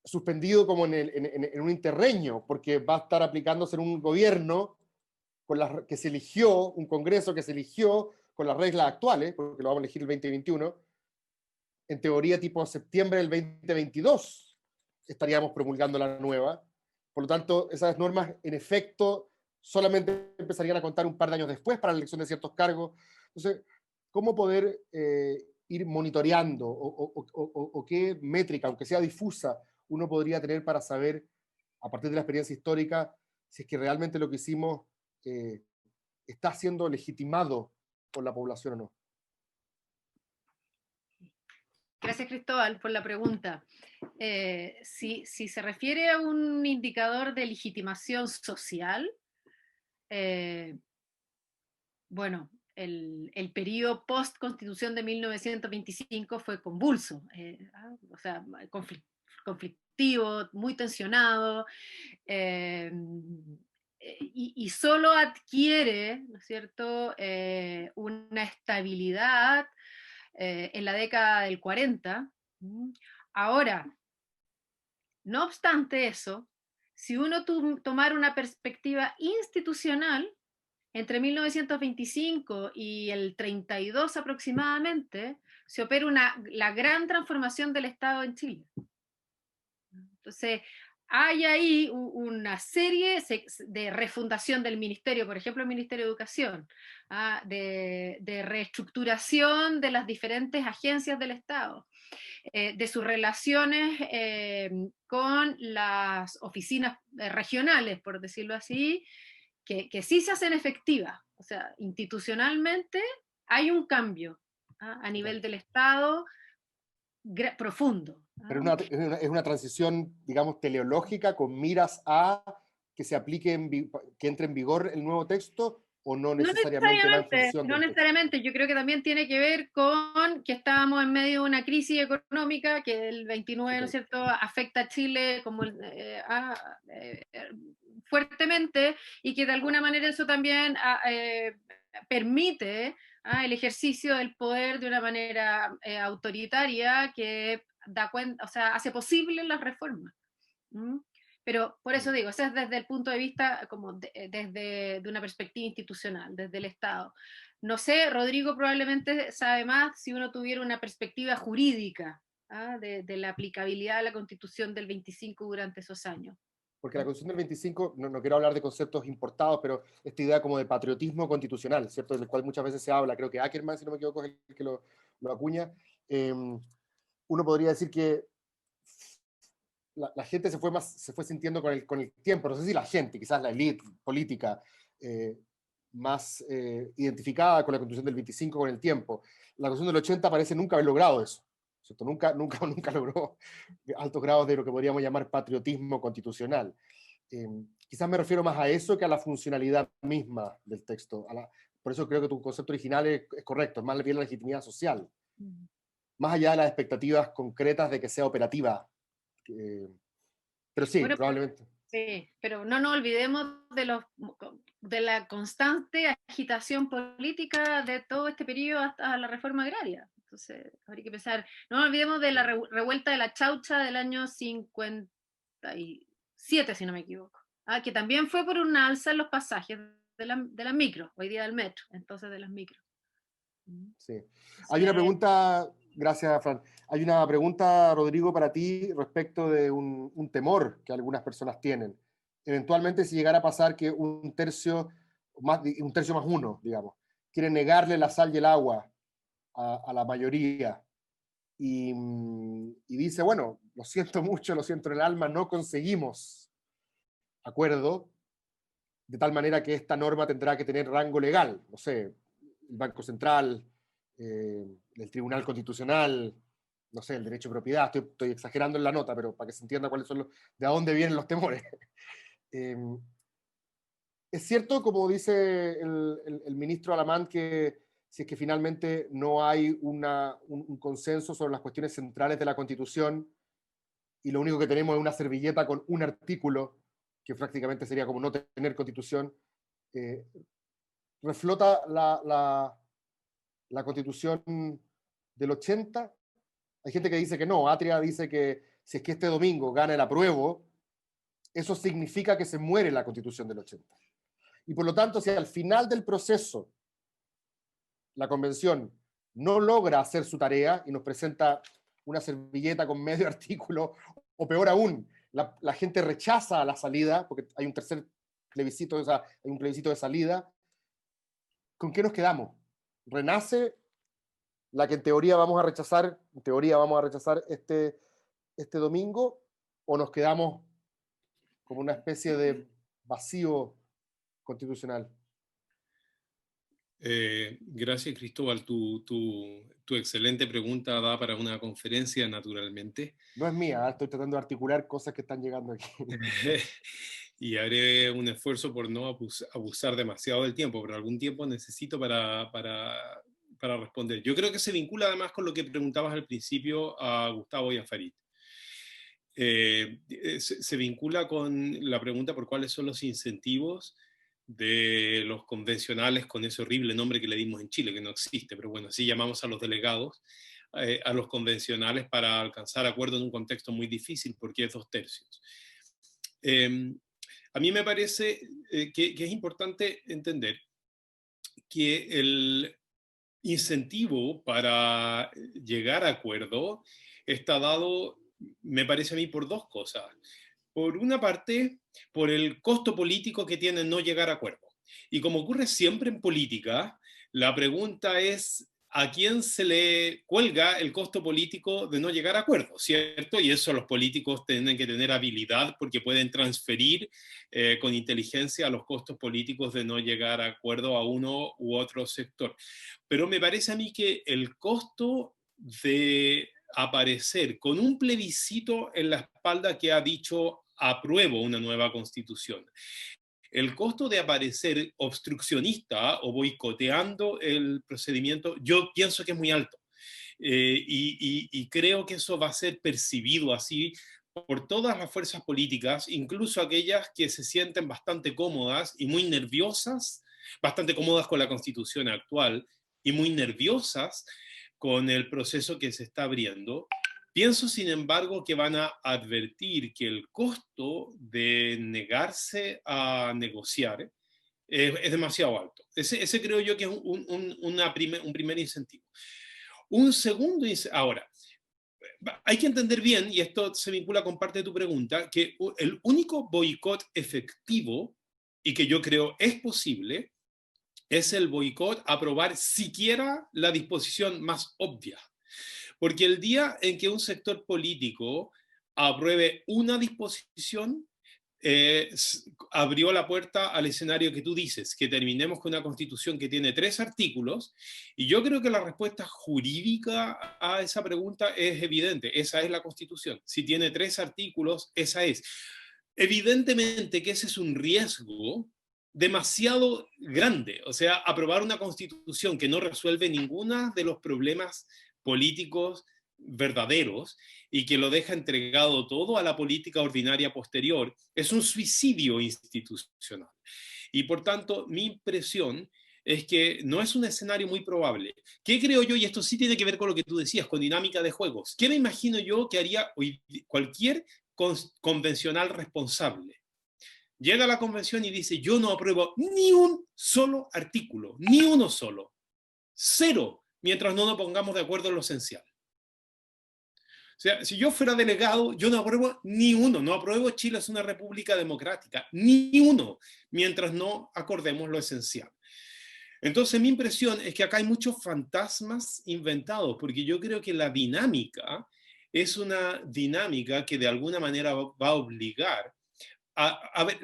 suspendido como en un interreño, porque va a estar aplicándose en un gobierno que se eligió, un Congreso que se eligió con las reglas actuales, porque lo vamos a elegir el 2021, en teoría tipo septiembre del 2022 estaríamos promulgando la nueva. Por lo tanto, esas normas en efecto solamente empezarían a contar un par de años después para la elección de ciertos cargos. Entonces, ¿cómo poder ir monitoreando o qué métrica, aunque sea difusa, uno podría tener para saber, a partir de la experiencia histórica, si es que realmente lo que hicimos está siendo legitimado por la población o no? Gracias, Cristóbal, por la pregunta. Si se refiere a un indicador de legitimación social, bueno, el periodo post-constitución de 1925 fue convulso, o sea, conflictivo, muy tensionado, y solo adquiere, ¿no es cierto?, una estabilidad en la década del 40. Ahora, no obstante eso, si uno tomara una perspectiva institucional, entre 1925 y el 32 aproximadamente, se opera la gran transformación del Estado en Chile. Entonces, hay ahí una serie de refundación del ministerio, por ejemplo el Ministerio de Educación, de reestructuración de las diferentes agencias del Estado, de sus relaciones con las oficinas regionales, por decirlo así, que sí se hacen efectivas. O sea, institucionalmente hay un cambio a nivel del Estado profundo. Pero es una transición, digamos, teleológica con miras a que se aplique, que entre en vigor el nuevo texto, o no No necesariamente va en función no del texto? necesariamente, yo creo que también tiene que ver con que estábamos en medio de una crisis económica, que el 29, ¿no es cierto?, afecta a Chile como fuertemente, y que de alguna manera eso también permite el ejercicio del poder de una manera autoritaria que da cuenta, o sea, hace posible las reformas. ¿Mm? Pero por eso digo, eso es desde el punto de vista, como desde de una perspectiva institucional, desde el Estado. No sé, Rodrigo probablemente sabe más si uno tuviera una perspectiva jurídica de la aplicabilidad de la Constitución del 25 durante esos años. Porque la Constitución del 25, no quiero hablar de conceptos importados, pero esta idea como de patriotismo constitucional, ¿cierto? Del cual muchas veces se habla, creo que Ackerman, si no me equivoco, es el que lo acuña. Uno podría decir que la gente se fue sintiendo con el tiempo, no sé si la gente, quizás la élite política, más identificada con la Constitución del 25 con el tiempo. La Constitución del 80 parece nunca haber logrado eso, ¿cierto? Nunca logró altos grados de lo que podríamos llamar patriotismo constitucional. Quizás me refiero más a eso que a la funcionalidad misma del texto. Por eso creo que tu concepto original es correcto, es más bien la legitimidad social. Más allá de las expectativas concretas de que sea operativa. Pero sí, bueno, probablemente. Sí, pero no nos olvidemos de la constante agitación política de todo este periodo hasta la reforma agraria. Entonces, habría que pensar, no nos olvidemos de la revuelta de la Chaucha del año 57, si no me equivoco, que también fue por una alza en los pasajes de las micros, hoy día del metro, entonces de las micros. Sí. Hay una pregunta, gracias, Fran. Hay una pregunta, Rodrigo, para ti respecto de un temor que algunas personas tienen. Eventualmente, si llegara a pasar que un tercio más uno, digamos, quiere negarle la sal y el agua a la mayoría y dice, bueno, lo siento mucho, lo siento en el alma, no conseguimos acuerdo, de tal manera que esta norma tendrá que tener rango legal, no sé, el Banco Central, el Tribunal Constitucional, no sé, el derecho de propiedad, estoy exagerando en la nota, pero para que se entienda cuáles son de dónde vienen los temores. Es cierto, como dice el ministro Alamán, que si es que finalmente no hay un consenso sobre las cuestiones centrales de la Constitución y lo único que tenemos es una servilleta con un artículo, que prácticamente sería como no tener Constitución, reflota la Constitución del 80. Hay gente que dice que no. Atria dice que si es que este domingo gana el apruebo, eso significa que se muere la Constitución del 80. Y por lo tanto, si al final del proceso la Convención no logra hacer su tarea y nos presenta una servilleta con medio artículo, o peor aún, la gente rechaza la salida, porque hay un tercer plebiscito, o sea, hay un plebiscito de salida, ¿con qué nos quedamos? ¿Renace la que en teoría vamos a rechazar este domingo, o nos quedamos como una especie de vacío constitucional? Gracias, Cristóbal. Tu excelente pregunta da para una conferencia, naturalmente. No es mía, estoy tratando de articular cosas que están llegando aquí. Y haré un esfuerzo por no abusar demasiado del tiempo, pero algún tiempo necesito para responder. Yo creo que se vincula además con lo que preguntabas al principio a Gustavo y a Farid. Se vincula con la pregunta por cuáles son los incentivos de los convencionales, con ese horrible nombre que le dimos en Chile, que no existe, pero bueno, así llamamos a los delegados, a los convencionales, para alcanzar acuerdo en un contexto muy difícil, porque es 2/3. A mí me parece que es importante entender que el incentivo para llegar a acuerdo está dado, me parece a mí, por dos cosas. Por una parte, por el costo político que tiene no llegar a acuerdo. Y como ocurre siempre en política, la pregunta es a quién se le cuelga el costo político de no llegar a acuerdo, ¿cierto? Y eso los políticos tienen que tener habilidad, porque pueden transferir con inteligencia los costos políticos de no llegar a acuerdo a uno u otro sector. Pero me parece a mí que el costo de aparecer con un plebiscito en la espalda que ha dicho apruebo una nueva constitución. El costo de aparecer obstruccionista o boicoteando el procedimiento, yo pienso que es muy alto. Y creo que eso va a ser percibido así por todas las fuerzas políticas, incluso aquellas que se sienten bastante cómodas y muy nerviosas, bastante cómodas con la constitución actual y muy nerviosas con el proceso que se está abriendo. Pienso, sin embargo, que van a advertir que el costo de negarse a negociar es demasiado alto. Ese creo yo que es un primer incentivo. Un segundo, ahora, hay que entender bien, y esto se vincula con parte de tu pregunta, que el único boicot efectivo, y que yo creo es posible, es el boicot a aprobar siquiera la disposición más obvia. Porque el día en que un sector político apruebe una disposición, abrió la puerta al escenario que tú dices, que terminemos con una constitución que tiene 3 artículos, y yo creo que la respuesta jurídica a esa pregunta es evidente, esa es la constitución. Si tiene 3 artículos, esa es. Evidentemente que ese es un riesgo demasiado grande, o sea, aprobar una constitución que no resuelve ninguno de los problemas políticos verdaderos y que lo deja entregado todo a la política ordinaria posterior, es un suicidio institucional. Y por tanto, mi impresión es que no es un escenario muy probable. ¿Qué creo yo? Y esto sí tiene que ver con lo que tú decías, con dinámica de juegos. ¿Qué me imagino yo que haría hoy cualquier convencional responsable? Llega a la convención y dice, yo no apruebo ni un solo artículo, ni uno solo. 0, mientras no nos pongamos de acuerdo en lo esencial. O sea, si yo fuera delegado, yo no apruebo ni uno, no apruebo Chile es una república democrática, ni uno, mientras no acordemos lo esencial. Entonces mi impresión es que acá hay muchos fantasmas inventados, porque yo creo que la dinámica es una dinámica que de alguna manera va a obligar a ver,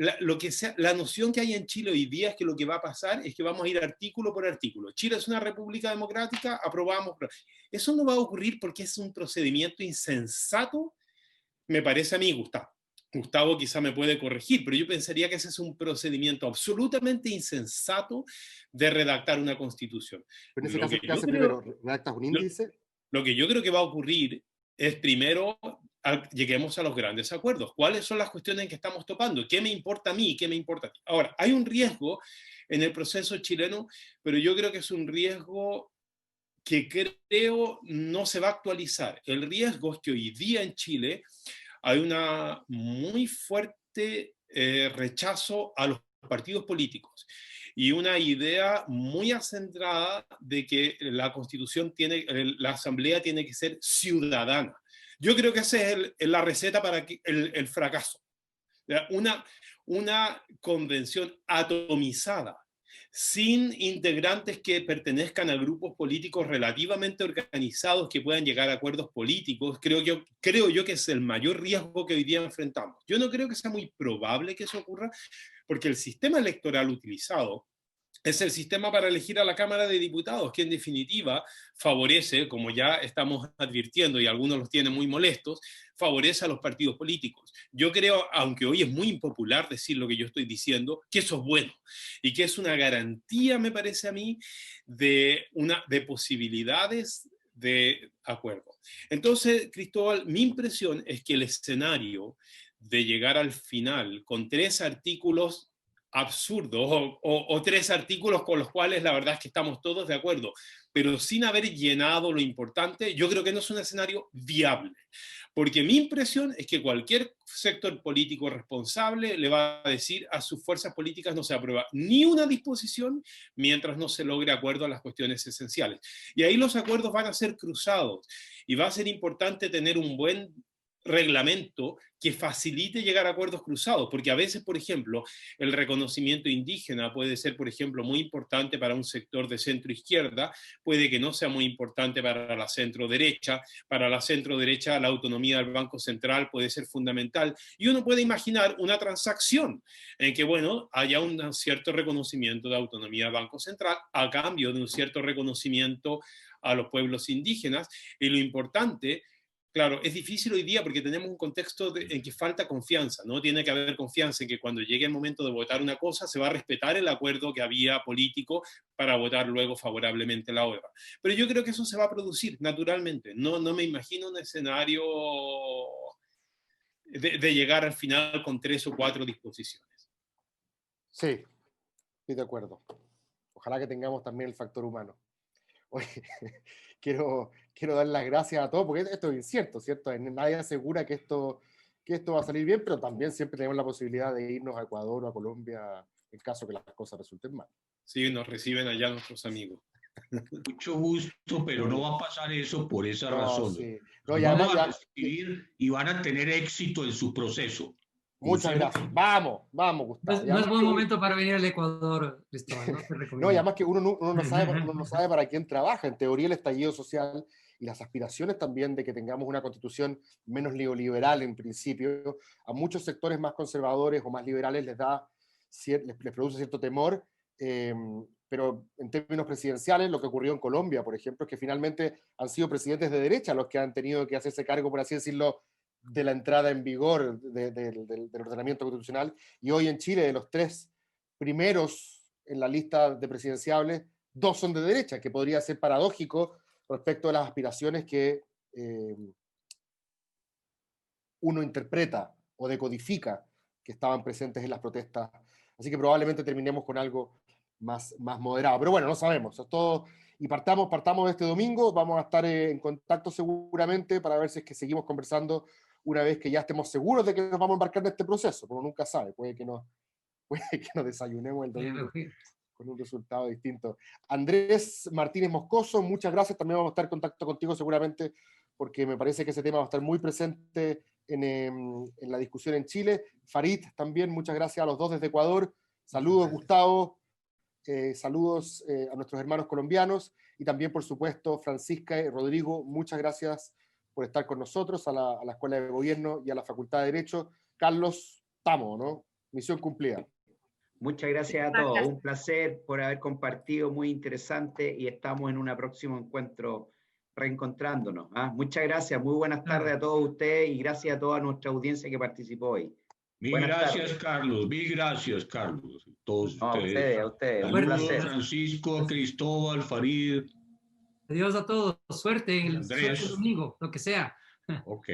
la noción que hay en Chile hoy día es que lo que va a pasar es que vamos a ir artículo por artículo. Chile es una república democrática, aprobamos. Eso no va a ocurrir porque es un procedimiento insensato, me parece a mí, Gustavo. Gustavo quizá me puede corregir, pero yo pensaría que ese es un procedimiento absolutamente insensato de redactar una constitución. Pero en ese caso, ¿qué hace primero? ¿Redactas un índice? Lo que yo creo que va a ocurrir es primero lleguemos a los grandes acuerdos. ¿Cuáles son las cuestiones en que estamos topando? ¿Qué me importa a mí? ¿Qué me importa a ti? Ahora, hay un riesgo en el proceso chileno, pero yo creo que es un riesgo que creo no se va a actualizar. El riesgo es que hoy día en Chile hay una muy fuerte rechazo a los partidos políticos y una idea muy acendrada de que la constitución la asamblea tiene que ser ciudadana. Yo creo que esa es la receta para el fracaso. Una convención atomizada, sin integrantes que pertenezcan a grupos políticos relativamente organizados que puedan llegar a acuerdos políticos, creo yo que es el mayor riesgo que hoy día enfrentamos. Yo no creo que sea muy probable que eso ocurra, porque el sistema electoral utilizado es el sistema para elegir a la Cámara de Diputados, que en definitiva favorece, como ya estamos advirtiendo y algunos los tienen muy molestos, favorece a los partidos políticos. Yo creo, aunque hoy es muy impopular decir lo que yo estoy diciendo, que eso es bueno y que es una garantía, me parece a mí, de posibilidades de acuerdo. Entonces, Cristóbal, mi impresión es que el escenario de llegar al final con 3 artículos absurdos o 3 artículos con los cuales la verdad es que estamos todos de acuerdo, pero sin haber llenado lo importante, yo creo que no es un escenario viable. Porque mi impresión es que cualquier sector político responsable le va a decir a sus fuerzas políticas no se aprueba ni una disposición mientras no se logre acuerdo a las cuestiones esenciales. Y ahí los acuerdos van a ser cruzados y va a ser importante tener un buen reglamento que facilite llegar a acuerdos cruzados, porque a veces, por ejemplo, el reconocimiento indígena puede ser, por ejemplo, muy importante para un sector de centro-izquierda, puede que no sea muy importante para la centro-derecha, la autonomía del Banco Central puede ser fundamental, y uno puede imaginar una transacción en que, bueno, haya un cierto reconocimiento de autonomía del Banco Central a cambio de un cierto reconocimiento a los pueblos indígenas, y lo importante Claro, es difícil hoy día porque tenemos un contexto en que falta confianza, ¿no? Tiene que haber confianza en que cuando llegue el momento de votar una cosa se va a respetar el acuerdo que había político para votar luego favorablemente la otra. Pero yo creo que eso se va a producir naturalmente. No me imagino un escenario de llegar al final con 3 o 4 disposiciones. Sí, estoy de acuerdo. Ojalá que tengamos también el factor humano. Oye, quiero dar las gracias a todos, porque esto es incierto, ¿cierto? Nadie asegura que esto va a salir bien, pero también siempre tenemos la posibilidad de irnos a Ecuador o a Colombia en caso que las cosas resulten mal. Sí, nos reciben allá nuestros amigos. Mucho gusto, pero no va a pasar eso por esa razón. Sí. Nos vamos a recibir y van a tener éxito en su proceso. Muchas gracias. Vamos, Gustavo. No es buen momento para venir al Ecuador, Cristóbal, no te recomiendo. No, y además que uno no sabe para quién trabaja. En teoría, el estallido social y las aspiraciones también de que tengamos una constitución menos neoliberal en principio, a muchos sectores más conservadores o más liberales les produce cierto temor, pero en términos presidenciales, lo que ocurrió en Colombia, por ejemplo, es que finalmente han sido presidentes de derecha los que han tenido que hacerse cargo, por así decirlo, de la entrada en vigor del ordenamiento constitucional, y hoy en Chile, de los 3 primeros en la lista de presidenciables, 2 son de derecha, que podría ser paradójico respecto a las aspiraciones que uno interpreta o decodifica que estaban presentes en las protestas. Así que probablemente terminemos con algo más moderado. Pero bueno, no sabemos. Eso es todo. Y partamos este domingo. Vamos a estar en contacto seguramente para ver si es que seguimos conversando una vez que ya estemos seguros de que nos vamos a embarcar en este proceso, pero nunca sabe, puede que nos desayunemos el domingo con un resultado distinto. Andrés Martínez Moscoso, muchas gracias, también vamos a estar en contacto contigo seguramente, porque me parece que ese tema va a estar muy presente en la discusión en Chile. Farid, también muchas gracias a los dos desde Ecuador. Saludos, Gustavo, saludos a nuestros hermanos colombianos, y también, por supuesto, Francisca y Rodrigo, muchas gracias por estar con nosotros, a la Escuela de Gobierno y a la Facultad de Derecho. Carlos, estamos, ¿no? Misión cumplida. Muchas gracias a todos. Un placer por haber compartido, muy interesante, y estamos en un próximo encuentro reencontrándonos. Muchas gracias, muy buenas tardes a todos ustedes y gracias a toda nuestra audiencia que participó hoy. Mil gracias, Carlos. Mil gracias, Carlos. Todos ustedes. A ustedes. Saludos, un placer. Francisco, Cristóbal, Farid. Adiós a todos. Suerte en el domingo, lo que sea. Ok.